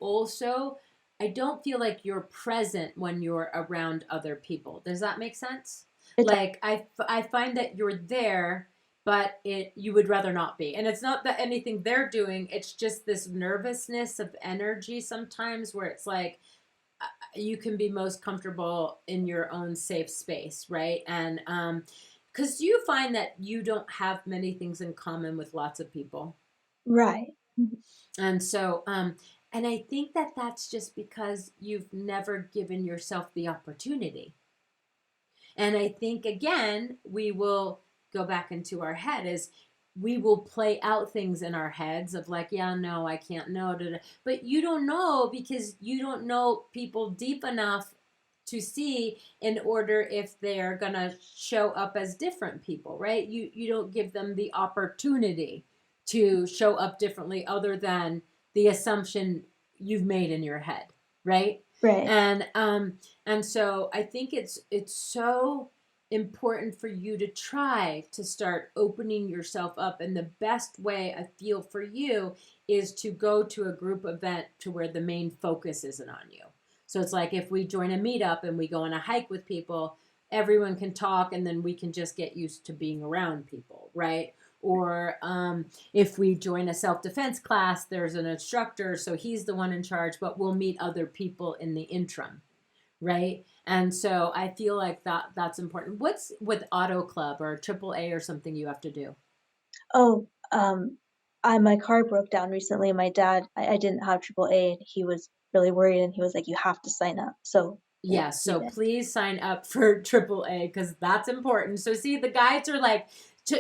S3: don't feel like you're present when you're around other people. Does that make sense? Like I find that you're there, but you would rather not be. And it's not that anything they're doing, it's just this nervousness of energy sometimes where it's like you can be most comfortable in your own safe space, right? And because you find that you don't have many things in common with lots of people.
S4: Right.
S3: And so, and I think that that's just because you've never given yourself the opportunity. And I think, again, we will go back into our head is we will play out things in our heads of like, yeah, no, I can't know. Da, da. But you don't know because you don't know people deep enough to see in order if they're going to show up as different people, right? You don't give them the opportunity to show up differently other than the assumption you've made in your head, right?
S4: Right.
S3: And so I think it's so important for you to try to start opening yourself up, and the best way I feel for you is to go to a group event to where the main focus isn't on you. So it's like if we join a meetup and we go on a hike with people, everyone can talk and then we can just get used to being around people, right? Or if we join a self-defense class, there's an instructor, so he's the one in charge, but we'll meet other people in the interim, right? And so I feel like that's important. What's with Auto Club or AAA or something you have to do?
S4: Oh, my car broke down recently. My dad, I didn't have AAA, and he was really worried, and he was like, "You have to sign up." So yeah,
S3: Yeah,
S4: we
S3: so
S4: did.
S3: please sign up for AAA because that's important. So see, the guides are like,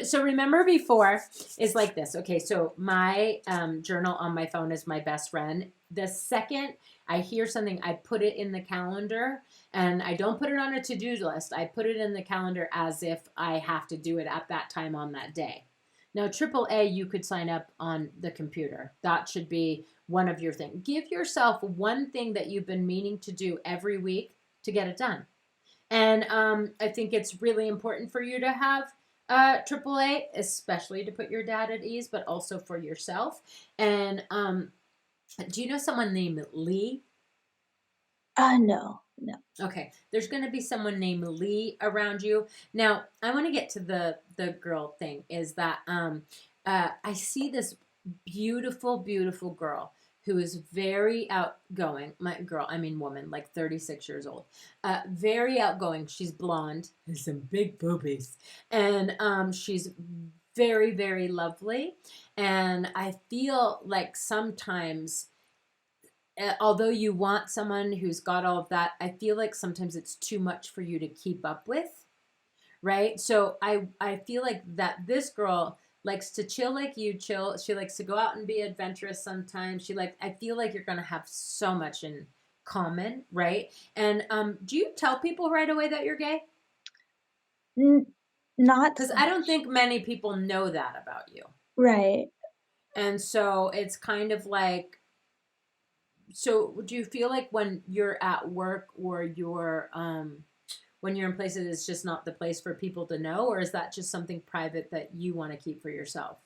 S3: so remember before is like this. Okay, so my journal on my phone is my best friend. The second I hear something, I put it in the calendar, and I don't put it on a to-do list. I put it in the calendar as if I have to do it at that time on that day. Now, AAA, you could sign up on the computer. That should be one of your things. Give yourself one thing that you've been meaning to do every week to get it done. And I think it's really important for you to have AAA, especially to put your dad at ease, but also for yourself. And do you know someone named Lee?
S4: No, no.
S3: Okay, there's going to be someone named Lee around you. Now, I want to get to the girl thing. Is that I see this beautiful, beautiful girl who is very outgoing. My girl, I mean woman, like 36 years old. Very outgoing. She's blonde, has some big boobies, and she's very, very lovely. And I feel like sometimes although you want someone who's got all of that, I feel like sometimes it's too much for you to keep up with, right? So I feel like that this girl likes to chill like you chill. She likes to go out and be adventurous sometimes. I feel like you're going to have so much in common, right? And do you tell people right away that you're gay?
S4: Not
S3: Because
S4: so
S3: I don't
S4: much.
S3: think many people know that about you.
S4: Right.
S3: And so it's kind of like, so do you feel like when you're at work or you're when you're in places it's just not the place for people to know, or is that just something private that you want to keep for yourself?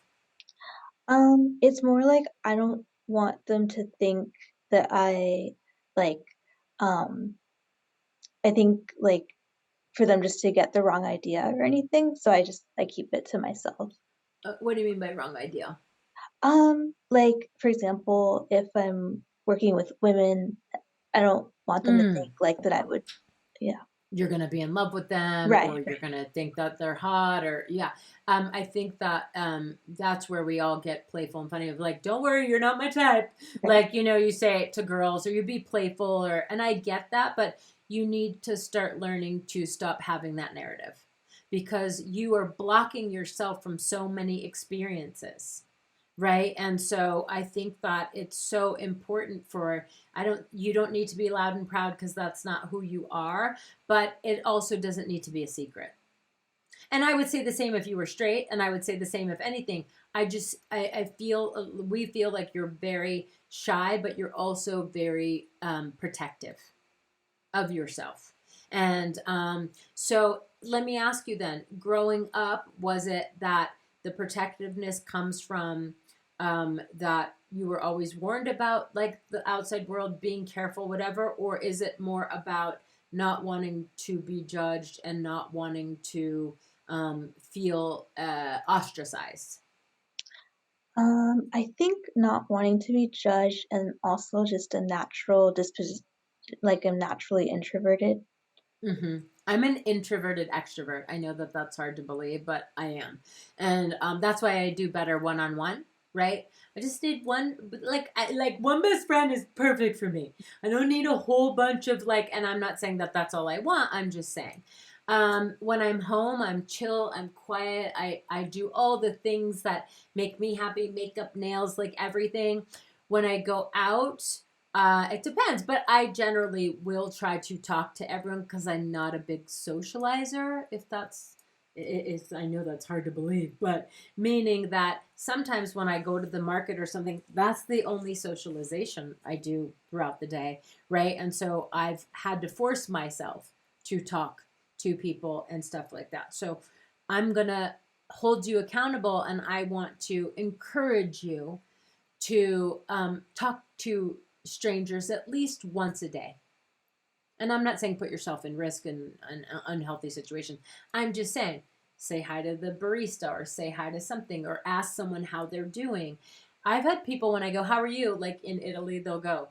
S4: It's more like I don't want them to think that like, um, I think like for them just to get the wrong idea or anything. So I keep it to myself.
S3: What do you mean by wrong idea?
S4: Like for example, if I'm working with women, I don't want them to think
S3: Mm,
S4: like that I would, yeah.
S3: you're gonna be in love with them, or
S4: Right,
S3: you're gonna think that they're hot, or yeah. I think that that's where we all get playful and funny of like, don't worry, you're not my type.
S4: right.
S3: Like, you say it to girls, or you be playful, and I get that, but you need to start learning to stop having that narrative because you are blocking yourself from so many experiences, right? And so I think that it's so important for you don't need to be loud and proud because that's not who you are, but it also doesn't need to be a secret. And I would say the same if you were straight, and I would say the same if anything. I feel we feel like you're very shy, but you're also very protective of yourself. And so let me ask you then, growing up, was it that the protectiveness comes from that you were always warned about like the outside world, being careful, whatever, or is it more about not wanting to be judged and not wanting to feel ostracized?
S4: I think not wanting to be judged and also just a natural disposition, like I'm naturally introverted.
S3: hmm I'm an introverted extrovert. I know that that's hard to believe, but I am. And that's why I do better one on one, right? I just need one, like one best friend is perfect for me. I don't need a whole bunch of like, and I'm not saying that that's all I want. I'm just saying. When I'm home, I'm chill, I'm quiet. I do all the things that make me happy, makeup, nails, like everything. When I go out, it depends, but I generally will try to talk to everyone because I'm not a big socializer, if that's it's I know that's hard to believe, but meaning that sometimes when I go to the market or something, that's the only socialization I do throughout the day, right? And so I've had to force myself to talk to people and stuff like that. So I'm going to hold you accountable, and I want to encourage you to talk to strangers at least once a day. And I'm not saying put yourself in risk in an unhealthy situation. I'm just saying say hi to the barista or say hi to something or ask someone how they're doing. I've had people when I go, "How are you?" Like in Italy, they'll go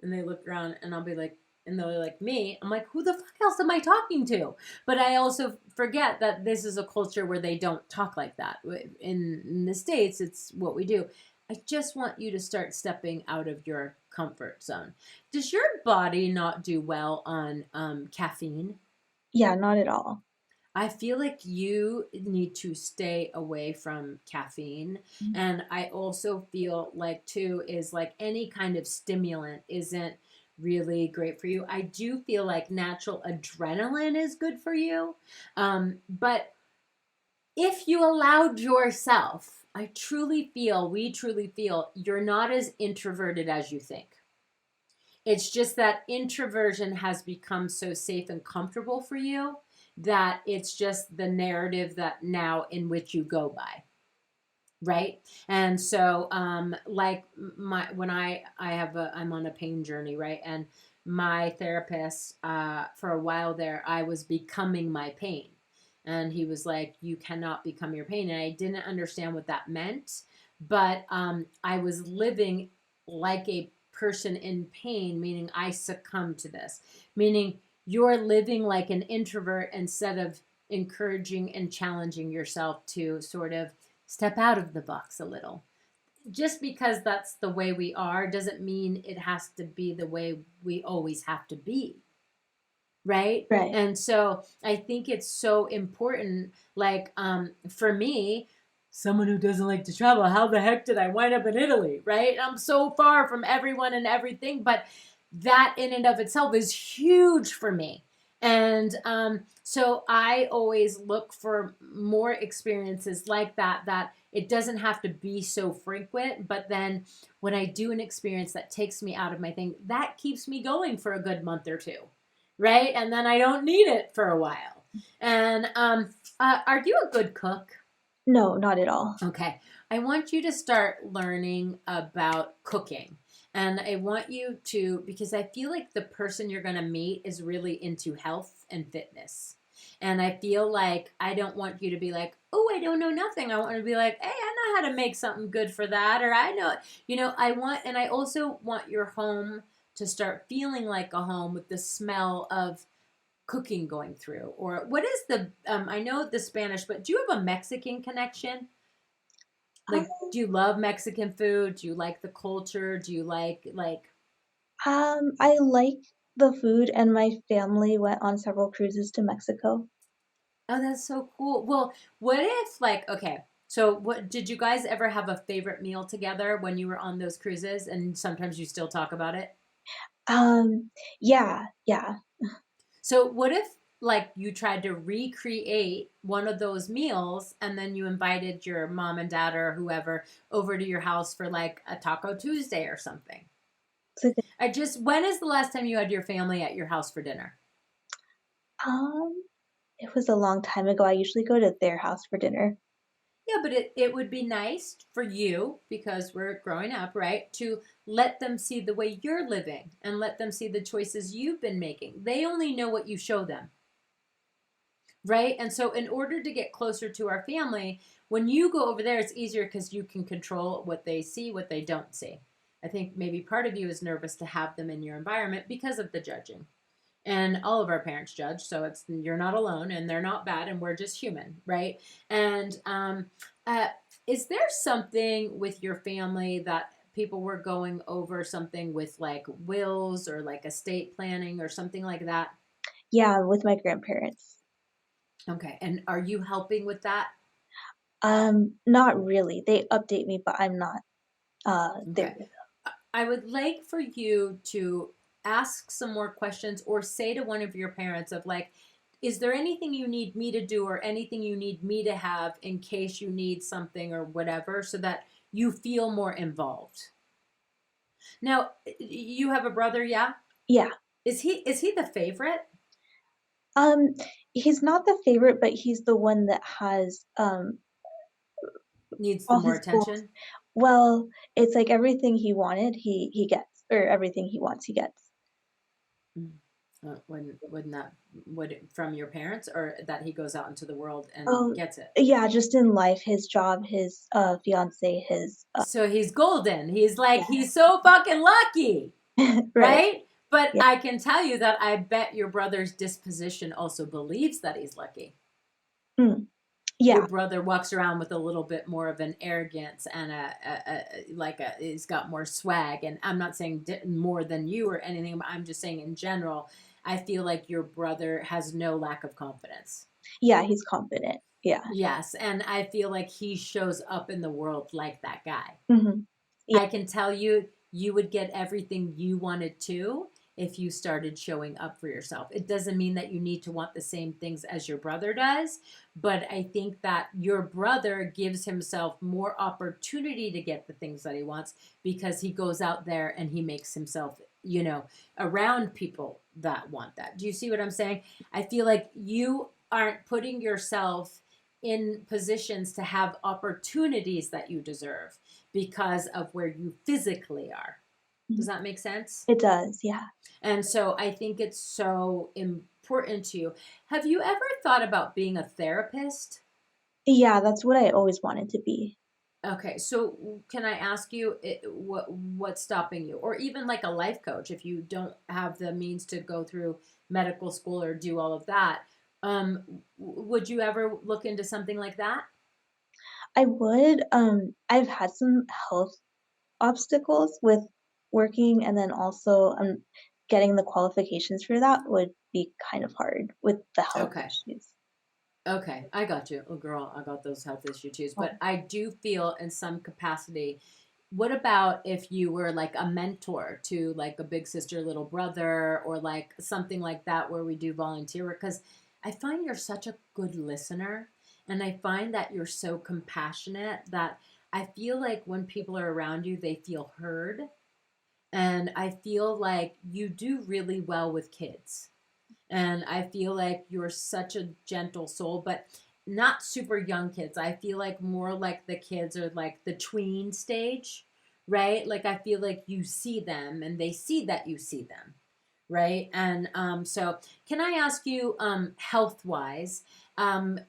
S3: and they look around and I'll be like, and they're like, "Me?" I'm like, "Who the fuck else am I talking to?" But I also forget that this is a culture where they don't talk like that. In the States, it's what we do. I just want you to start stepping out of your comfort zone. Does your body not do well on caffeine?
S4: Yeah, not at all.
S3: I feel like you need to stay away from caffeine. And I also feel like, too, is like any kind of stimulant isn't really great for you. I do feel like natural adrenaline is good for you. But if you allowed yourself, we truly feel you're not as introverted as you think. It's just that introversion has become so safe and comfortable for you that it's just the narrative that now in which you go by. Right. And so, like when I'm on a pain journey, right. And my therapist, for a while there, I was becoming my pain. And he was like, you cannot become your pain. And I didn't understand what that meant. But I was living like a person in pain, meaning I succumbed to this, meaning you're living like an introvert instead of encouraging and challenging yourself to sort of step out of the box a little. Just because that's the way we are doesn't mean it has to be the way we always have to be. Right?
S4: Right.
S3: And so I think it's so important. Like, for me, someone who doesn't like to travel, how the heck did I wind up in Italy? Right? I'm so far from everyone and everything, but that in and of itself is huge for me. And so I always look for more experiences like that, that it doesn't have to be so frequent. But then when I do an experience that takes me out of my thing, that keeps me going for a good month or two. Right? And then I don't need it for a while. And are you a good cook?
S4: No, not at all.
S3: Okay. I want you to start learning about cooking. And I want you to, because I feel like the person you're going to meet is really into health and fitness. And I feel like I don't want you to be like, oh, I don't know nothing. I want to be like, hey, I know how to make something good for that. Or I know, and I also want your home to start feeling like a home with the smell of cooking going through. Or what is I know the Spanish, but do you have a Mexican connection? Like, do you love Mexican food? Do you like the culture? Do you like
S4: I like the food, and my family went on several cruises to Mexico.
S3: oh, that's so cool. Well, what if okay, so what did you guys ever have a favorite meal together when you were on those cruises and sometimes you still talk about it?
S4: Yeah, yeah.
S3: So what if you tried to recreate one of those meals and then you invited your mom and dad or whoever over to your house for like a Taco Tuesday or something?
S4: It's a good,
S3: When is the last time you had your family at your house for dinner?
S4: um, it was a long time ago. I usually go to their house for dinner.
S3: Yeah, but it would be nice for you, because we're growing up, right, to let them see the way you're living and let them see the choices you've been making. They only know what you show them. Right? And so in order to get closer to our family, when you go over there, it's easier because you can control what they see, what they don't see. I think maybe part of you is nervous to have them in your environment because of the judging. And all of our parents judge, so you're not alone, and they're not bad, and we're just human, right? And is there something with your family that people were going over, something with like wills or like estate planning or something like that?
S4: Yeah, with my grandparents.
S3: Okay. And are you helping with that?
S4: Not really. They update me, but I'm not there
S3: Okay.
S4: with
S3: I would like for you to ask some more questions or say to one of your parents of like, is there anything you need me to do or anything you need me to have in case you need something or whatever so that you feel more involved? Now, you have a brother, yeah?
S4: Yeah.
S3: Is he the favorite?
S4: Um, he's not the favorite, but he's the one that has
S3: Needs the
S4: all
S3: more
S4: his goals.
S3: attention?
S4: Well, it's like everything he wanted, he gets, or everything he wants, he gets.
S3: Mm. Wouldn't that would it, from your parents or that he goes out into the world and
S4: Oh,
S3: gets it?
S4: yeah, just in life, his job, his fiance, his
S3: So he's golden. He's like
S4: yeah,
S3: he's so fucking lucky,
S4: right,
S3: right? But
S4: yeah,
S3: I can tell you that I bet your brother's disposition also believes that he's lucky.
S4: mm,
S3: Your
S4: yeah,
S3: brother walks around with a little bit more of an arrogance and he's got more swag. And I'm not saying more than you or anything, but I'm just saying in general, I feel like your brother has no lack of confidence.
S4: yeah, he's confident. Yeah,
S3: Yes, and I feel like he shows up in the world like that guy.
S4: hmm, yeah,
S3: I can tell you, you would get everything you wanted to if you started showing up for yourself. It doesn't mean that you need to want the same things as your brother does, but I think that your brother gives himself more opportunity to get the things that he wants because he goes out there and he makes himself, around people that want that. Do you see what I'm saying? I feel like you aren't putting yourself in positions to have opportunities that you deserve because of where you physically are. Does
S4: mhm,
S3: that make sense?
S4: it does. Yeah,
S3: And so I think it's so important to you. Have you ever thought about being a therapist?
S4: yeah, that's what I always wanted to be.
S3: Okay, so can I ask you what's stopping you, or even like a life coach if you don't have the means to go through medical school or do all of that? Would you ever look into something like that?
S4: I would. I've had some health obstacles with working, and then also getting the qualifications for that would be kind of hard with the health
S3: Okay.
S4: issues.
S3: Okay, I got you. Oh, girl, I got those health issues too.
S4: Oh,
S3: But I do feel in some capacity. What about if you were like a mentor to like a big sister, little brother, or like something like that where we do volunteer work? Because I find you're such a good listener. And I find that you're so compassionate that I feel like when people are around you, they feel heard. And I feel like you do really well with kids. And I feel like you're such a gentle soul, but not super young kids. I feel like more like the kids are like the tween stage, right? Like I feel like you see them and they see that you see them, right? And so, can I ask you, health wise,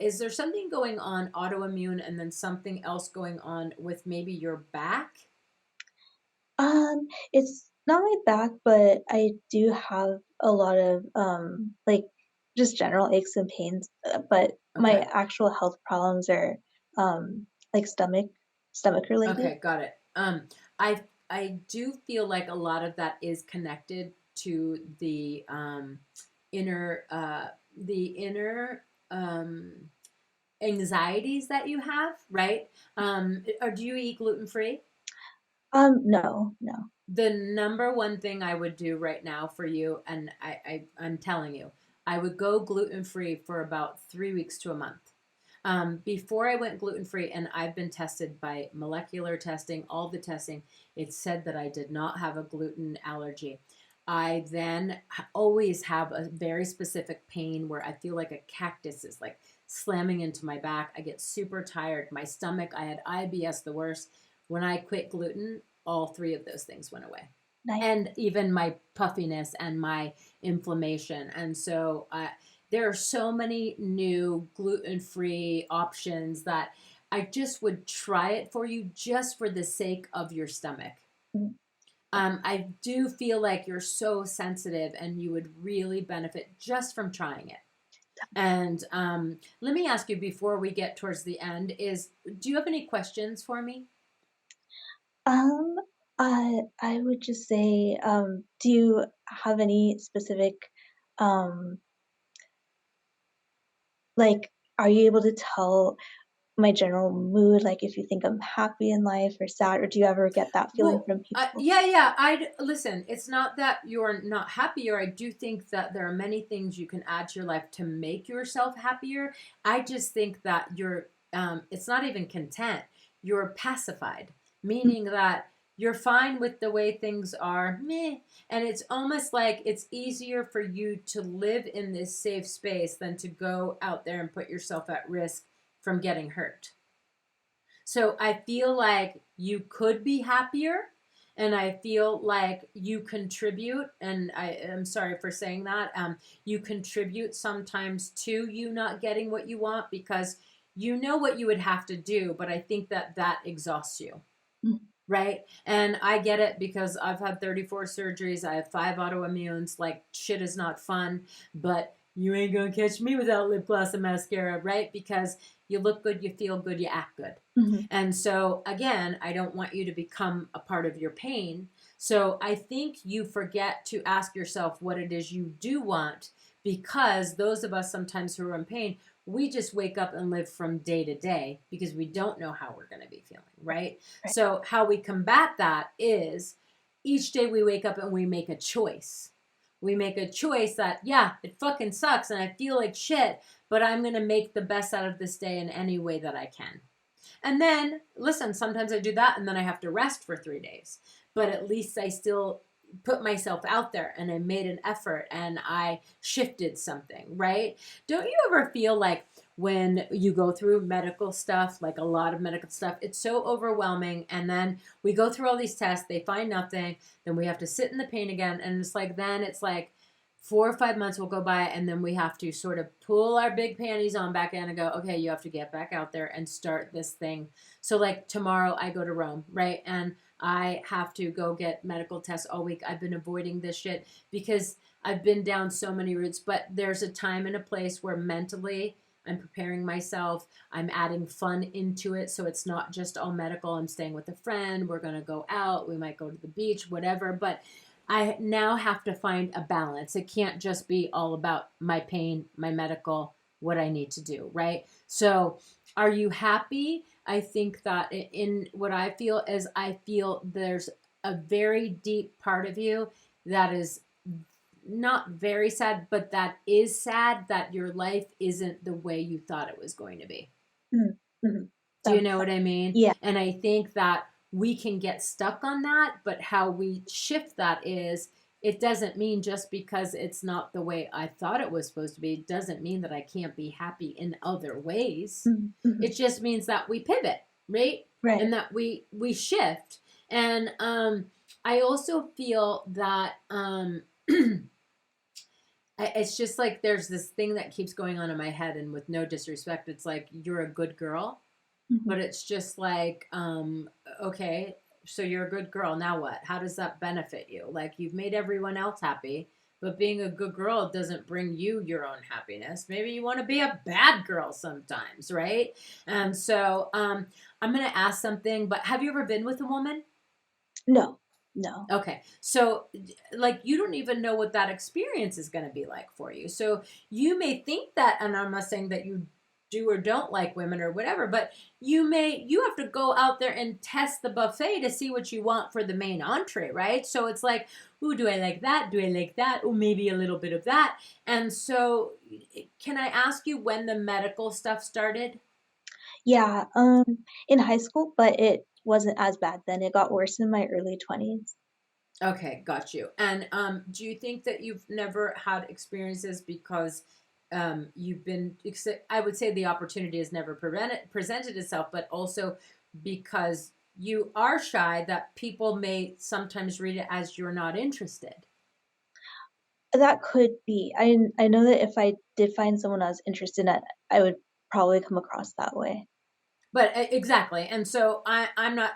S3: is there something going on autoimmune and then something else going on with maybe your back?
S4: it's not my back, but I do have a lot of like just general aches and pains. But my
S3: Okay.
S4: actual health problems are like stomach related.
S3: Okay, got it. I do feel like a lot of that is connected to inner the inner anxieties that you have, right? Or do you eat gluten free?
S4: No, no.
S3: The number one thing I would do right now for you, and I'm telling you, I would go gluten free for about 3 weeks to a month. Before I went gluten free, and I've been tested by molecular testing, all the testing, it said that I did not have a gluten allergy. I then always have a very specific pain where I feel like a cactus is like slamming into my back. I get super tired. My stomach, I had IBS the worst. When I quit gluten, all three of those things went away.
S4: Nice.
S3: And even my puffiness and my inflammation. And so there are so many new gluten free options that I just would try it for you just for the sake of your stomach.
S4: Mm.
S3: I do feel like you're so sensitive and you would really benefit just from trying it. And let me ask you before we get towards the end is do you have any questions for me?
S4: Um, I would just say, do you have any specific um Like, are you able to tell my general mood, like if you think I'm happy in life or sad, or do you ever get that feeling
S3: Well,
S4: from people?
S3: yeah. I listen. It's not that you're not happier. I do think that there are many things you can add to your life to make yourself happier. I just think that you're. It's not even content. You're pacified,
S4: Mm,
S3: meaning that you're fine with the way things are, meh. And it's almost like it's easier for you to live in this safe space than to go out there and put yourself at risk from getting hurt. So I feel like you could be happier, and I feel like you contribute, and I am sorry for saying that. You contribute sometimes to you not getting what you want because you know what you would have to do, but I think that that exhausts you.
S4: mm,
S3: Right. And I get it because I've had 34 surgeries. I have 5 autoimmunes. Like, shit is not fun, but you ain't going to catch me without lip gloss and mascara, right? Because you look good, you feel good, you act good.
S4: mhm,
S3: And so, again, I don't want you to become a part of your pain. So I think you forget to ask yourself what it is you do want, because those of us sometimes who are in pain, we just wake up and live from day to day because we don't know how we're going to be feeling, right?
S4: right.
S3: So, how we combat that is each day we wake up and we make a choice. We make a choice that, yeah, it fucking sucks and I feel like shit, but I'm going to make the best out of this day in any way that I can. And then, listen, sometimes I do that and then I have to rest for 3 days. But at least I still put myself out there and I made an effort and I shifted something, right? Don't you ever feel like when you go through medical stuff, like a lot of medical stuff, it's so overwhelming. And then we go through all these tests, they find nothing. Then we have to sit in the pain again. And it's like, then it's like 4 or 5 months will go by and then we have to sort of pull our big panties on back in and go, okay, you have to get back out there and start this thing. So like tomorrow I go to Rome, right? And I have to go get medical tests all week. I've been avoiding this shit because I've been down so many routes, but there's a time and a place where mentally I'm preparing myself. I'm adding fun into it. So it's not just all medical. I'm staying with a friend. We're going to go out. We might go to the beach, whatever. But I now have to find a balance. It can't just be all about my pain, my medical, what I need to do, right? So, are you happy? I think that in what I feel is I feel there's a very deep part of you that is not very sad, but that is sad that your life isn't the way you thought it was going to be.
S4: Mm, mhm.
S3: Do you know what I mean?
S4: Yeah.
S3: And I think that we can get stuck on that, but how we shift that is it doesn't mean just because it's not the way I thought it was supposed to be, it doesn't mean that I can't be happy in other ways.
S4: Mhm, mhm.
S3: It just means that we pivot, right?
S4: Right.
S3: And that we shift. And I also feel that it's just like there's this thing that keeps going on in my head, and with no disrespect, it's like you're a good girl,
S4: Mhm.
S3: but it's just like, okay, so you're a good girl. Now what? How does that benefit you? Like, you've made everyone else happy, but being a good girl doesn't bring you your own happiness. Maybe you want to be a bad girl sometimes, right? And so I'm going to ask something, but have you ever been with a woman?
S4: No, no.
S3: Okay. So, like, you don't even know what that experience is going to be like for you. So, you may think that, and I'm not saying that you do or don't like women or whatever, but you have to go out there and test the buffet to see what you want for the main entree, right? So, it's like, ooh, do I like that? Do I like that? Oh, maybe a little bit of that. And so, can I ask you when the medical stuff started?
S4: Yeah, in high school, but it wasn't as bad then. It got worse in my early 20s.
S3: Okay, got you. And do you think that you've never had experiences because you've been, I would say the opportunity has never presented itself, but also because you are shy, that people may sometimes read it as you're not interested.
S4: That could be. I know that if I did find someone I was interested in, I would probably come across that way.
S3: But exactly. And so I'm not,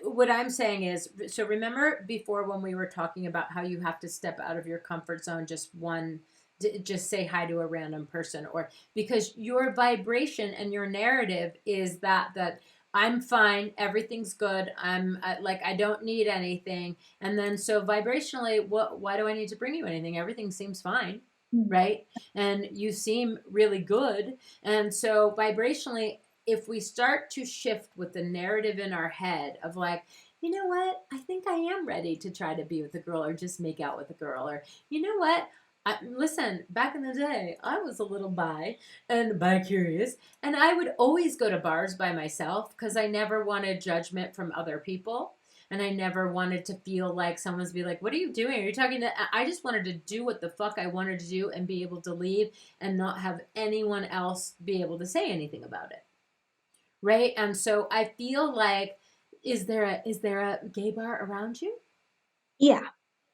S3: what I'm saying is, so remember before when we were talking about how you have to step out of your comfort zone, just say hi to a random person, or because your vibration and your narrative is that I'm fine, everything's good, I'm like, I don't need anything. And then so vibrationally, why do I need to bring you anything? Everything seems fine. right? And you seem really good. And so vibrationally, if we start to shift with the narrative in our head of like, you know what, I think I am ready to try to be with a girl or just make out with a girl, or you know what, listen, back in the day, I was a little bi curious, and I would always go to bars by myself because I never wanted judgment from other people. And I never wanted to feel like someone's be like, what are you doing? Are you talking to, I just wanted to do what the fuck I wanted to do and be able to leave and not have anyone else be able to say anything about it. Right. And so I feel like, is there a gay bar around you?
S4: Yeah.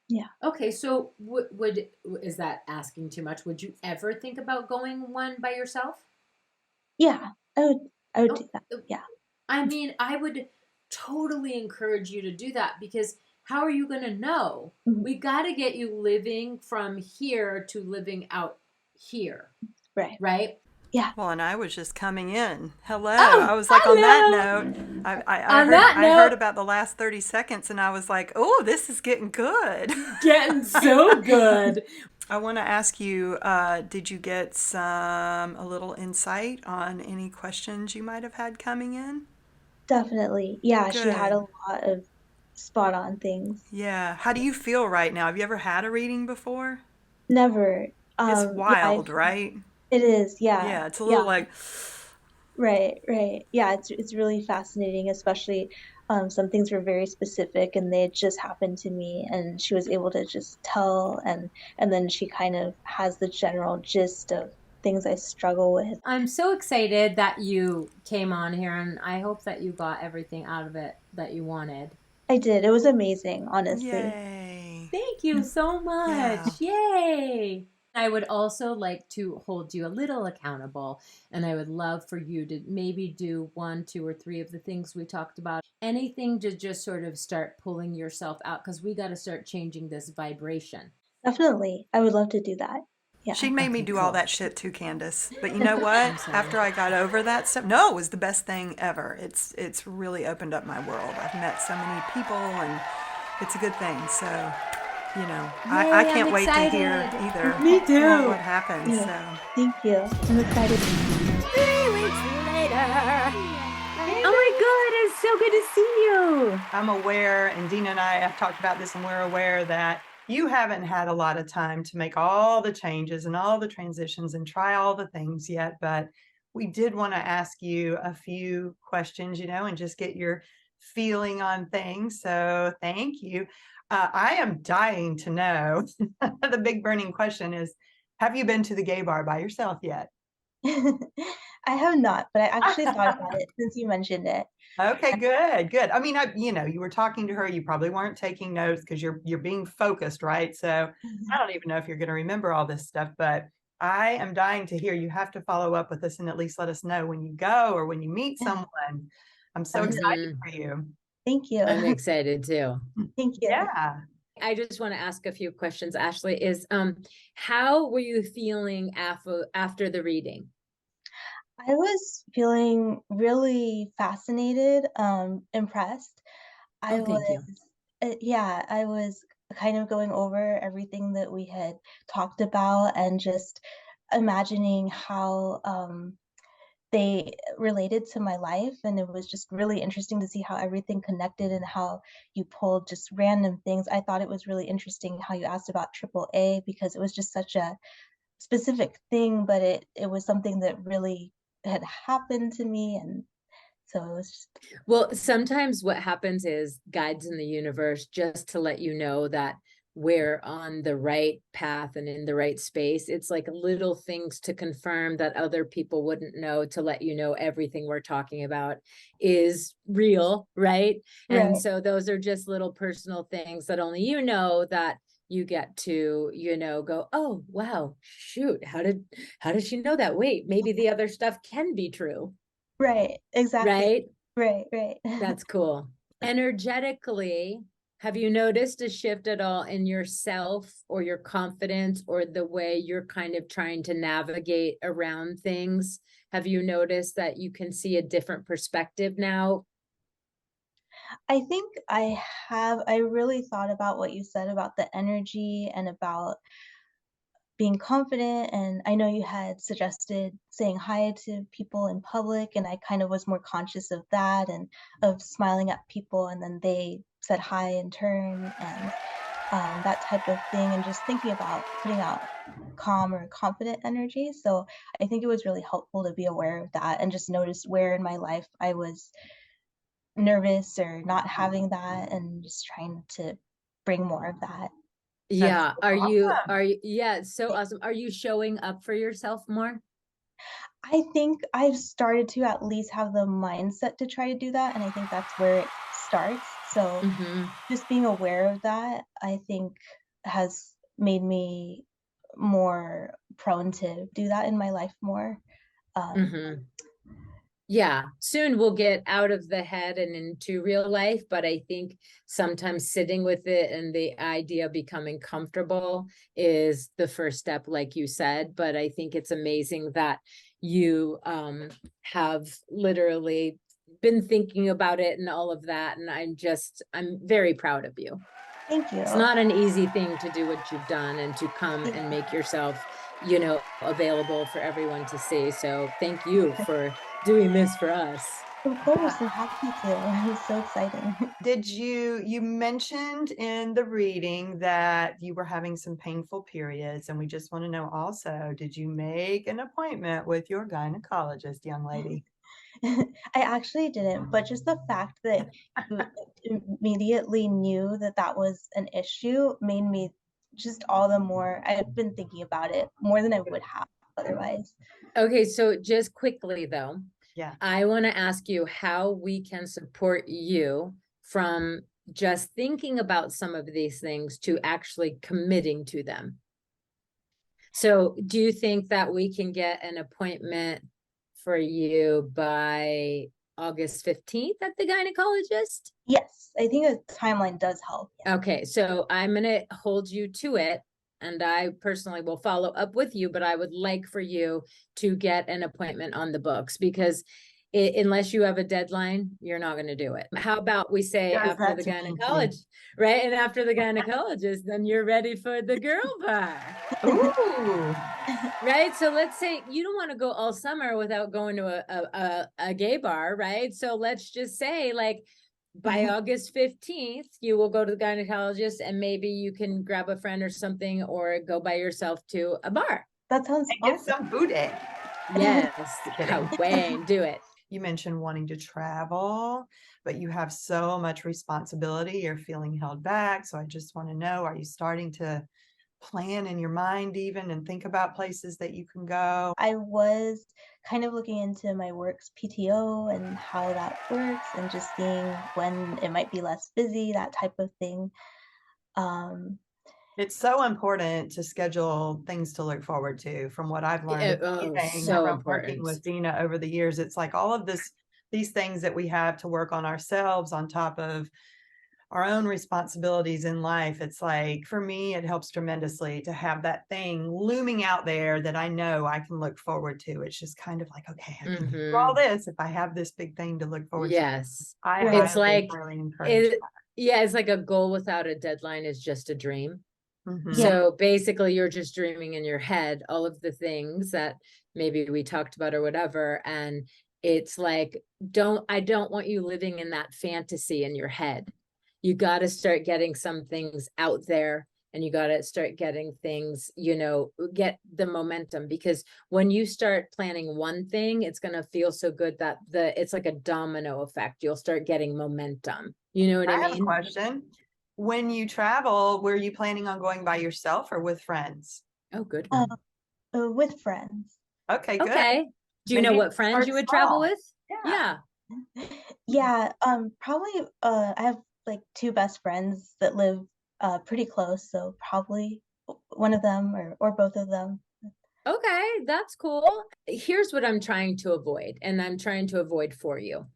S4: Yeah.
S3: Okay, so would is that asking too much? Would you ever think about going one by yourself?
S4: Yeah. I would
S3: Oh,
S4: do that. Yeah.
S3: I mean, I would totally encourage you to do that because how are you going to know?
S4: Mhm.
S3: We got to get you living from here to living out here,
S4: Right.
S3: right?
S4: Yeah.
S2: Well, and I was just coming in. Hello. I
S3: Oh,
S2: was like, on that note,
S3: On that
S2: I heard
S3: note,
S2: about the last 30 seconds and I was like, oh, this is getting good.
S3: getting so good.
S2: I want to ask you, did you get a little insight on any questions you might have had coming in?
S4: Definitely. Yeah, she had a
S2: Good.
S4: lot of spot on things.
S2: Yeah. How do you feel right now? Have you ever had a reading before?
S4: Never.
S2: It's
S4: Yeah, I
S2: wild, right?
S4: it is. Yeah.
S2: Yeah, it's a
S4: Yeah.
S2: little like,
S4: Right, right. Yeah, it's really fascinating, especially some things were very specific and they had just happened to me and she was able to just tell, and then she kind of has the general gist of things I struggle with.
S3: I'm so excited that you came on here, and I hope that you got everything out of it that you wanted.
S4: I did. It was amazing, honestly.
S2: yay.
S3: Thank you so
S2: Yeah.
S3: much. Yay. I would also like to hold you a little accountable, and I would love for you to maybe do one, two, or three of the things we talked about. Anything to just sort of start pulling yourself out because we got to start changing this vibration.
S4: Definitely. I would love to do that.
S2: She
S4: Yeah.
S2: made me
S3: Okay,
S2: do all
S3: cool.
S2: that shit too, Candace. But you know what?
S3: I'm sorry.
S2: After I got over that stuff, no, it was the best thing ever. It's really opened up my world. I've met so many people and it's a good thing. So, you know, I
S3: Yay, I'm
S2: can't wait to hear
S3: excited.
S2: either
S3: Me too.
S2: what happens.
S4: Yeah.
S2: So
S4: Thank you. I'm excited.
S3: 3 weeks later. Oh my God, it's so good to see you.
S2: I'm aware, and Dena and I have talked about this, and we're aware that you haven't had a lot of time to make all the changes and all the transitions and try all the things yet. But we did want to ask you a few questions, you know, and just get your feeling on things. So thank you. I am dying to know. The big burning question is, have you been to the gay bar by yourself yet?
S4: I have not, but I actually thought about it since you mentioned it.
S2: Okay, good, good. I mean, you know, you were talking to her, you probably weren't taking notes because you're being focused, right? So I don't even know if you're going to remember all this stuff, but I am dying to hear. You have to follow up with us and at least let us know when you go or when you meet someone. I'm so excited
S3: Mhm.
S2: for you.
S4: Thank you.
S3: I'm excited too.
S4: Thank you.
S2: Yeah.
S3: I just want to ask a few questions, Ashley. How were you feeling after the reading?
S4: I was feeling really fascinated, impressed. I
S3: Oh, thank
S4: was,
S3: you.
S4: yeah, I was kind of going over everything that we had talked about and just imagining how they related to my life. And it was just really interesting to see how everything connected and how you pulled just random things. I thought it was really interesting how you asked about triple A because it was just such a specific thing, but it was something that really had happened to me, and so it was just
S3: Well, sometimes what happens is guides in the universe just to let you know that we're on the right path and in the right space. It's like little things to confirm that other people wouldn't know, to let you know everything we're talking about is real, right? And
S4: right.
S3: so those are just little personal things that only you know, that you get to, go, oh, wow, shoot, how did she know that? Wait, maybe the other stuff can be true,
S4: Right, exactly.
S3: right?
S4: Right, right.
S3: That's cool. Energetically, have you noticed a shift at all in yourself or your confidence or the way you're kind of trying to navigate around things? Have you noticed that you can see a different perspective now?
S4: I think I really thought about what you said about the energy and about being confident, and I know you had suggested saying hi to people in public, and I kind of was more conscious of that and of smiling at people, and then they said hi in turn, and that type of thing, and just thinking about putting out calm or confident energy. So I think it was really helpful to be aware of that and just notice where in my life I was nervous or not having that, and just trying to bring more of that.
S2: That's
S3: Yeah.
S2: so awesome.
S3: Yeah, it's so awesome. Are you showing up for yourself more?
S4: I think I've started to at least have the mindset to try to do that, and I think that's where it starts. So
S3: Mm-hmm.
S4: just being aware of that, I think, has made me more prone to do that in my life more. Um,
S3: Mm-hmm. Yeah, soon we'll get out of the head and into real life, but I think sometimes sitting with it and the idea of becoming comfortable is the first step, like you said. But I think it's amazing that you have literally been thinking about it and all of that. And I'm very proud of you.
S4: Thank
S3: It's
S4: you.
S3: not an easy thing to do what you've done and to come and make yourself, available for everyone to see. So thank you for doing this for us.
S4: Of course, I'm happy to. It's so exciting.
S2: Did you mentioned in the reading that you were having some painful periods, and we just want to know also, did you make an appointment with your gynecologist, young lady?
S4: I actually didn't, but just the fact that you immediately knew that that was an issue made me just all the more. I've been thinking about it more than I would have otherwise.
S3: Okay, so just quickly though,
S2: Yeah.
S3: I want to ask you how we can support you from just thinking about some of these things to actually committing to them. So do you think that we can get an appointment for you by August 15th at the gynecologist?
S4: Yes, I think a timeline does help. Yeah.
S3: Okay, so I'm going to hold you to it. And I personally will follow up with you, but I would like for you to get an appointment on the books because unless you have a deadline, you're not going to do it. How about we say
S2: Does
S3: after
S2: that
S3: the
S2: to me too.
S3: gynecologist, right? And after the gynecologist, then you're ready for the girl bar.
S2: Ooh.
S3: Right. So let's say you don't want to go all summer without going to a gay bar, right? So let's just say like by August 15th, you will go to the gynecologist and maybe you can grab a friend or something or go by yourself to a bar.
S4: That sounds
S2: And get
S4: awesome.
S2: some booty.
S3: Yes.
S2: Kidding.
S3: Wayne, do it.
S2: You mentioned wanting to travel, but you have so much responsibility. You're feeling held back. So I just want to know, are you starting to plan in your mind even and think about places that you can go?
S4: I was kind of looking into my work's PTO and how that works, and just seeing when it might be less busy, that type of thing. Um,
S2: It's so important to schedule things to look forward to. From what I've learned,
S3: So
S2: from working
S3: important.
S2: with Dena over the years, it's like all of these things that we have to work on ourselves on top of our own responsibilities in life. It's like, for me, it helps tremendously to have that thing looming out there that I know I can look forward to. It's just kind of like, okay, I can do all this if I have this big thing to look forward to.
S3: Yes.
S2: I
S4: Right.
S3: It's like,
S2: highly encourage
S3: it's like a goal without a deadline is just a dream.
S2: that.
S4: Yeah.
S3: So basically you're just dreaming in your head all of the things that maybe we talked about or whatever. And it's like, I don't want you living in that fantasy in your head. You got to start getting some things out there and you got to start getting things, get the momentum, because when you start planning one thing, it's going to feel so good that it's like a domino effect. You'll start getting momentum. You know what I
S2: I have a
S3: mean?
S2: question. When you travel, were you planning on going by yourself or with friends?
S3: Oh, good
S4: Uh,
S3: one.
S4: with friends.
S2: Okay, good.
S3: Okay. Do you know
S2: Maybe
S3: what friends
S2: start
S3: you would travel
S2: small.
S3: with?
S2: Yeah.
S3: Yeah.
S4: Yeah, probably, I have, like, 2 best friends that live, pretty close, so probably one of them or both of them.
S3: Okay, that's cool. Here's what I'm trying to avoid, and I'm trying to avoid for you.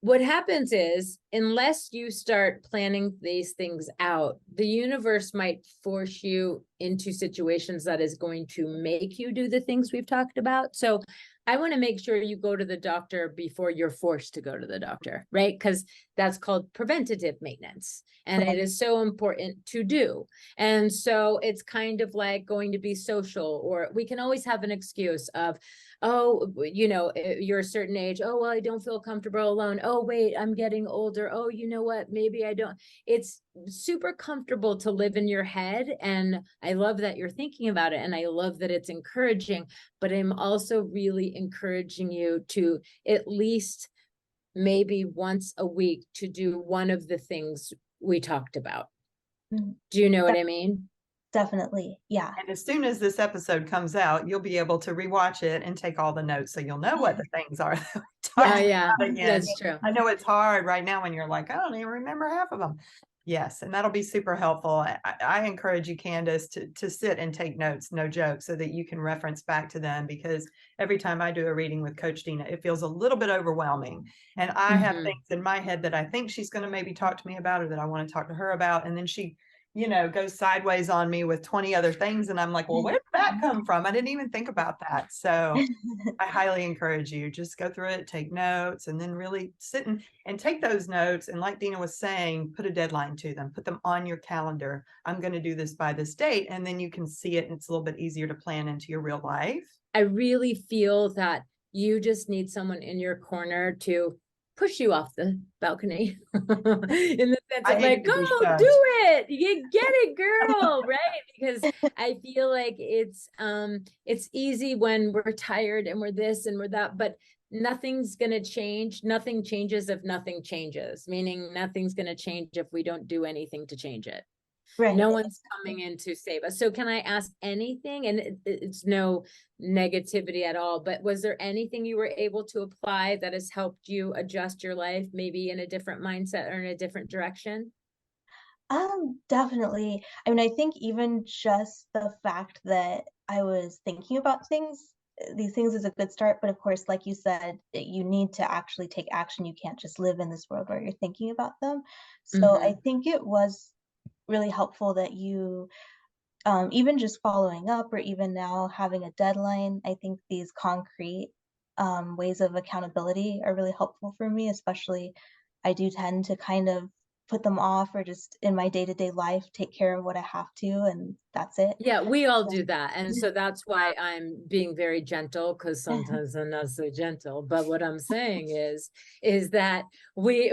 S3: What happens is, unless you start planning these things out, the universe might force you into situations that is going to make you do the things we've talked about. So I want to make sure you go to the doctor before you're forced to go to the doctor, right? Because That's called preventative maintenance. And it is so important to do. And so it's kind of like going to be social, or we can always have an excuse of, oh, you know, you're a certain age. Oh, well, I don't feel comfortable alone. Oh, wait, I'm getting older. Oh, you know what? Maybe I don't. It's super comfortable to live in your head. And I love that you're thinking about it. And I love that it's encouraging, but I'm also really encouraging you to at least maybe once a week to do one of the things we talked about.
S4: Mhm.
S3: Do you know what I mean?
S4: Definitely. Yeah.
S2: And as soon as this episode comes out, you'll be able to rewatch it and take all the notes, so you'll know what the things are that we talked
S3: Yeah,
S2: about again.
S3: that's true.
S2: I know it's hard right now when you're like, I don't even remember half of them. Yes, and that'll be super helpful. I encourage you, Candace, to sit and take notes, no joke, so that you can reference back to them, because every time I do a reading with Coach Dena, it feels a little bit overwhelming. And I have things in my head that I think she's going to maybe talk to me about, or that I want to talk to her about. And then she, you know, goes sideways on me with 20 other things. And I'm like, well, where did that come from? I didn't even think about that. So I highly encourage you, just go through it, take notes, and then really sit and take those notes. And like Dena was saying, put a deadline to them, put them on your calendar. I'm going to do this by this date. And then you can see it, and it's a little bit easier to plan into your real life.
S3: I really feel that you just need someone in your corner to push you off the balcony in the sense of like, go do it, you get it, girl. Right? Because I feel like it's easy when we're tired and we're this and we're that, but nothing's going to change. Nothing changes if nothing changes, meaning nothing's going to change if we don't do anything to change it.
S4: Right.
S3: No one's coming in to save us. So can I ask anything? And it's no negativity at all, but was there anything you were able to apply that has helped you adjust your life, maybe in a different mindset or in a different direction?
S4: Definitely. I mean, I think even just the fact that I was thinking about these things is a good start. But of course, like you said, you need to actually take action. You can't just live in this world where you're thinking about them. So I think it was really helpful that you, even just following up, or even now having a deadline. I think these concrete ways of accountability are really helpful for me, especially I do tend to kind of put them off, or just in my day-to-day life take care of what I have to, and that's it.
S3: Yeah, we all do that. And so that's why I'm being very gentle, because sometimes I'm not so gentle. But what I'm saying is that we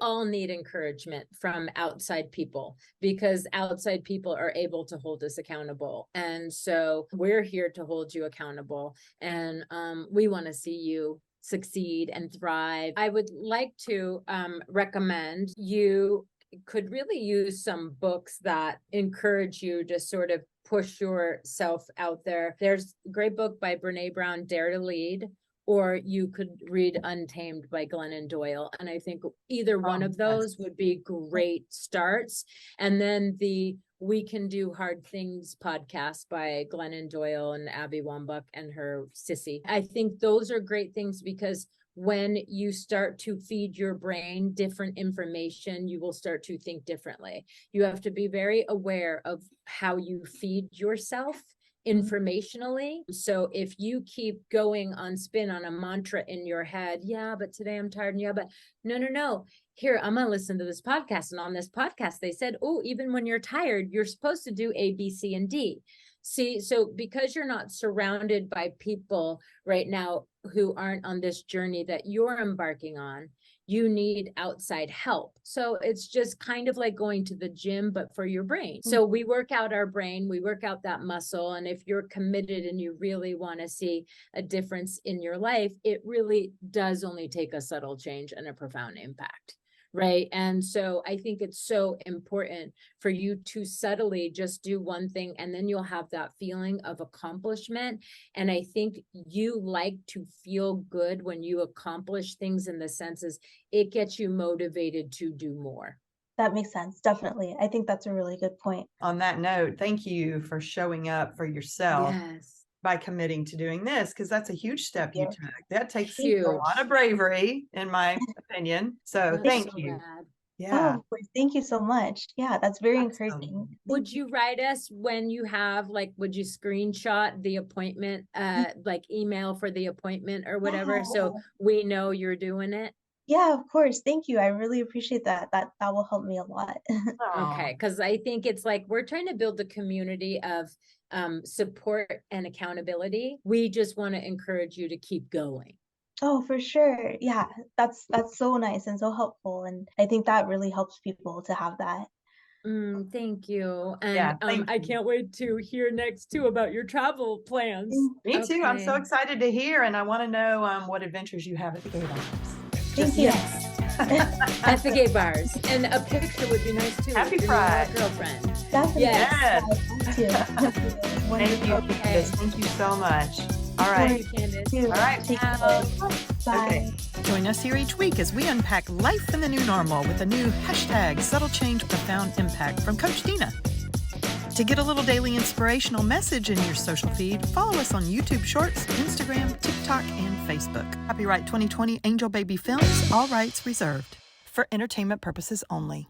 S3: all need encouragement from outside people, because outside people are able to hold us accountable. And so we're here to hold you accountable. And we want to see you succeed and thrive. I would like to recommend you could really use some books that encourage you to sort of push yourself out there. There's a great book by Brene Brown, Dare to Lead, or you could read Untamed by Glennon Doyle. And I think either one of those would be great starts. And then the We Can Do Hard Things podcast by Glennon Doyle and Abby Wambach and her sissy. I think those are great things, because when you start to feed your brain different information, you will start to think differently. You have to be very aware of how you feed yourself informationally. So if you keep going on spin on a mantra in your head, yeah, but today I'm tired, and yeah, but no. Here, I'm gonna listen to this podcast. And on this podcast, they said, oh, even when you're tired, you're supposed to do A, B, C, and D. See, so because you're not surrounded by people right now who aren't on this journey that you're embarking on, you need outside help. So it's just kind of like going to the gym, but for your brain. So we work out our brain, we work out that muscle. And if you're committed and you really want to see a difference in your life, it really does only take a subtle change and a profound impact. Right. And so I think it's so important for you to subtly just do one thing, and then you'll have that feeling of accomplishment. And I think you like to feel good when you accomplish things, in the senses it gets you motivated to do more.
S4: That makes sense. Definitely. I think that's a really good point.
S2: On that note, thank you for showing up for yourself.
S3: Yes.
S2: By committing to doing this, because that's a huge step you took. That takes
S3: Huge.
S2: a lot of bravery, in my opinion. So thank you.
S3: Rad.
S2: Yeah.
S4: Oh, thank you so much. Yeah, that's very encouraging.
S3: Would you write us when you have, like, would you screenshot the appointment, like email for the appointment or whatever, so we know you're doing it?
S4: Yeah, of course. Thank you. I really appreciate that. That will help me a lot.
S1: Okay, because I think it's like we're trying to build a community of support and accountability. We just want to encourage you to keep going.
S4: Oh, for sure. Yeah, that's so nice and so helpful, and I think that really helps people to have that.
S1: Thank you. And
S2: Yeah, thank
S1: I
S2: you.
S1: can't wait to hear next too about your travel plans.
S2: Me too. I'm so
S1: Okay.
S2: excited to hear, and I want to know what adventures you have at the gate arms.
S4: Thank
S2: Just
S4: you.
S1: Yes. At the gay bars. And a picture would be nice too.
S2: Happy
S1: with your
S2: Pride.
S1: girlfriend.
S4: Definitely.
S1: Yes.
S2: Yes.
S4: Yeah, thank you.
S2: Thank you,
S4: Wonderful.
S2: Candace. Thank you so much. All
S1: Thank
S2: right.
S1: you, Candace.
S4: Too.
S2: All right.
S4: Take
S1: Ciao.
S4: care. Bye.
S2: Okay. Join us here each week as we unpack life in the new normal with a new hashtag Subtle Change Profound Impact from Coach Dena. To get a little daily inspirational message in your social feed, follow us on YouTube Shorts, Instagram, TikTok, and Facebook. Copyright 2020 Angel Baby Films, all rights reserved. For entertainment purposes only.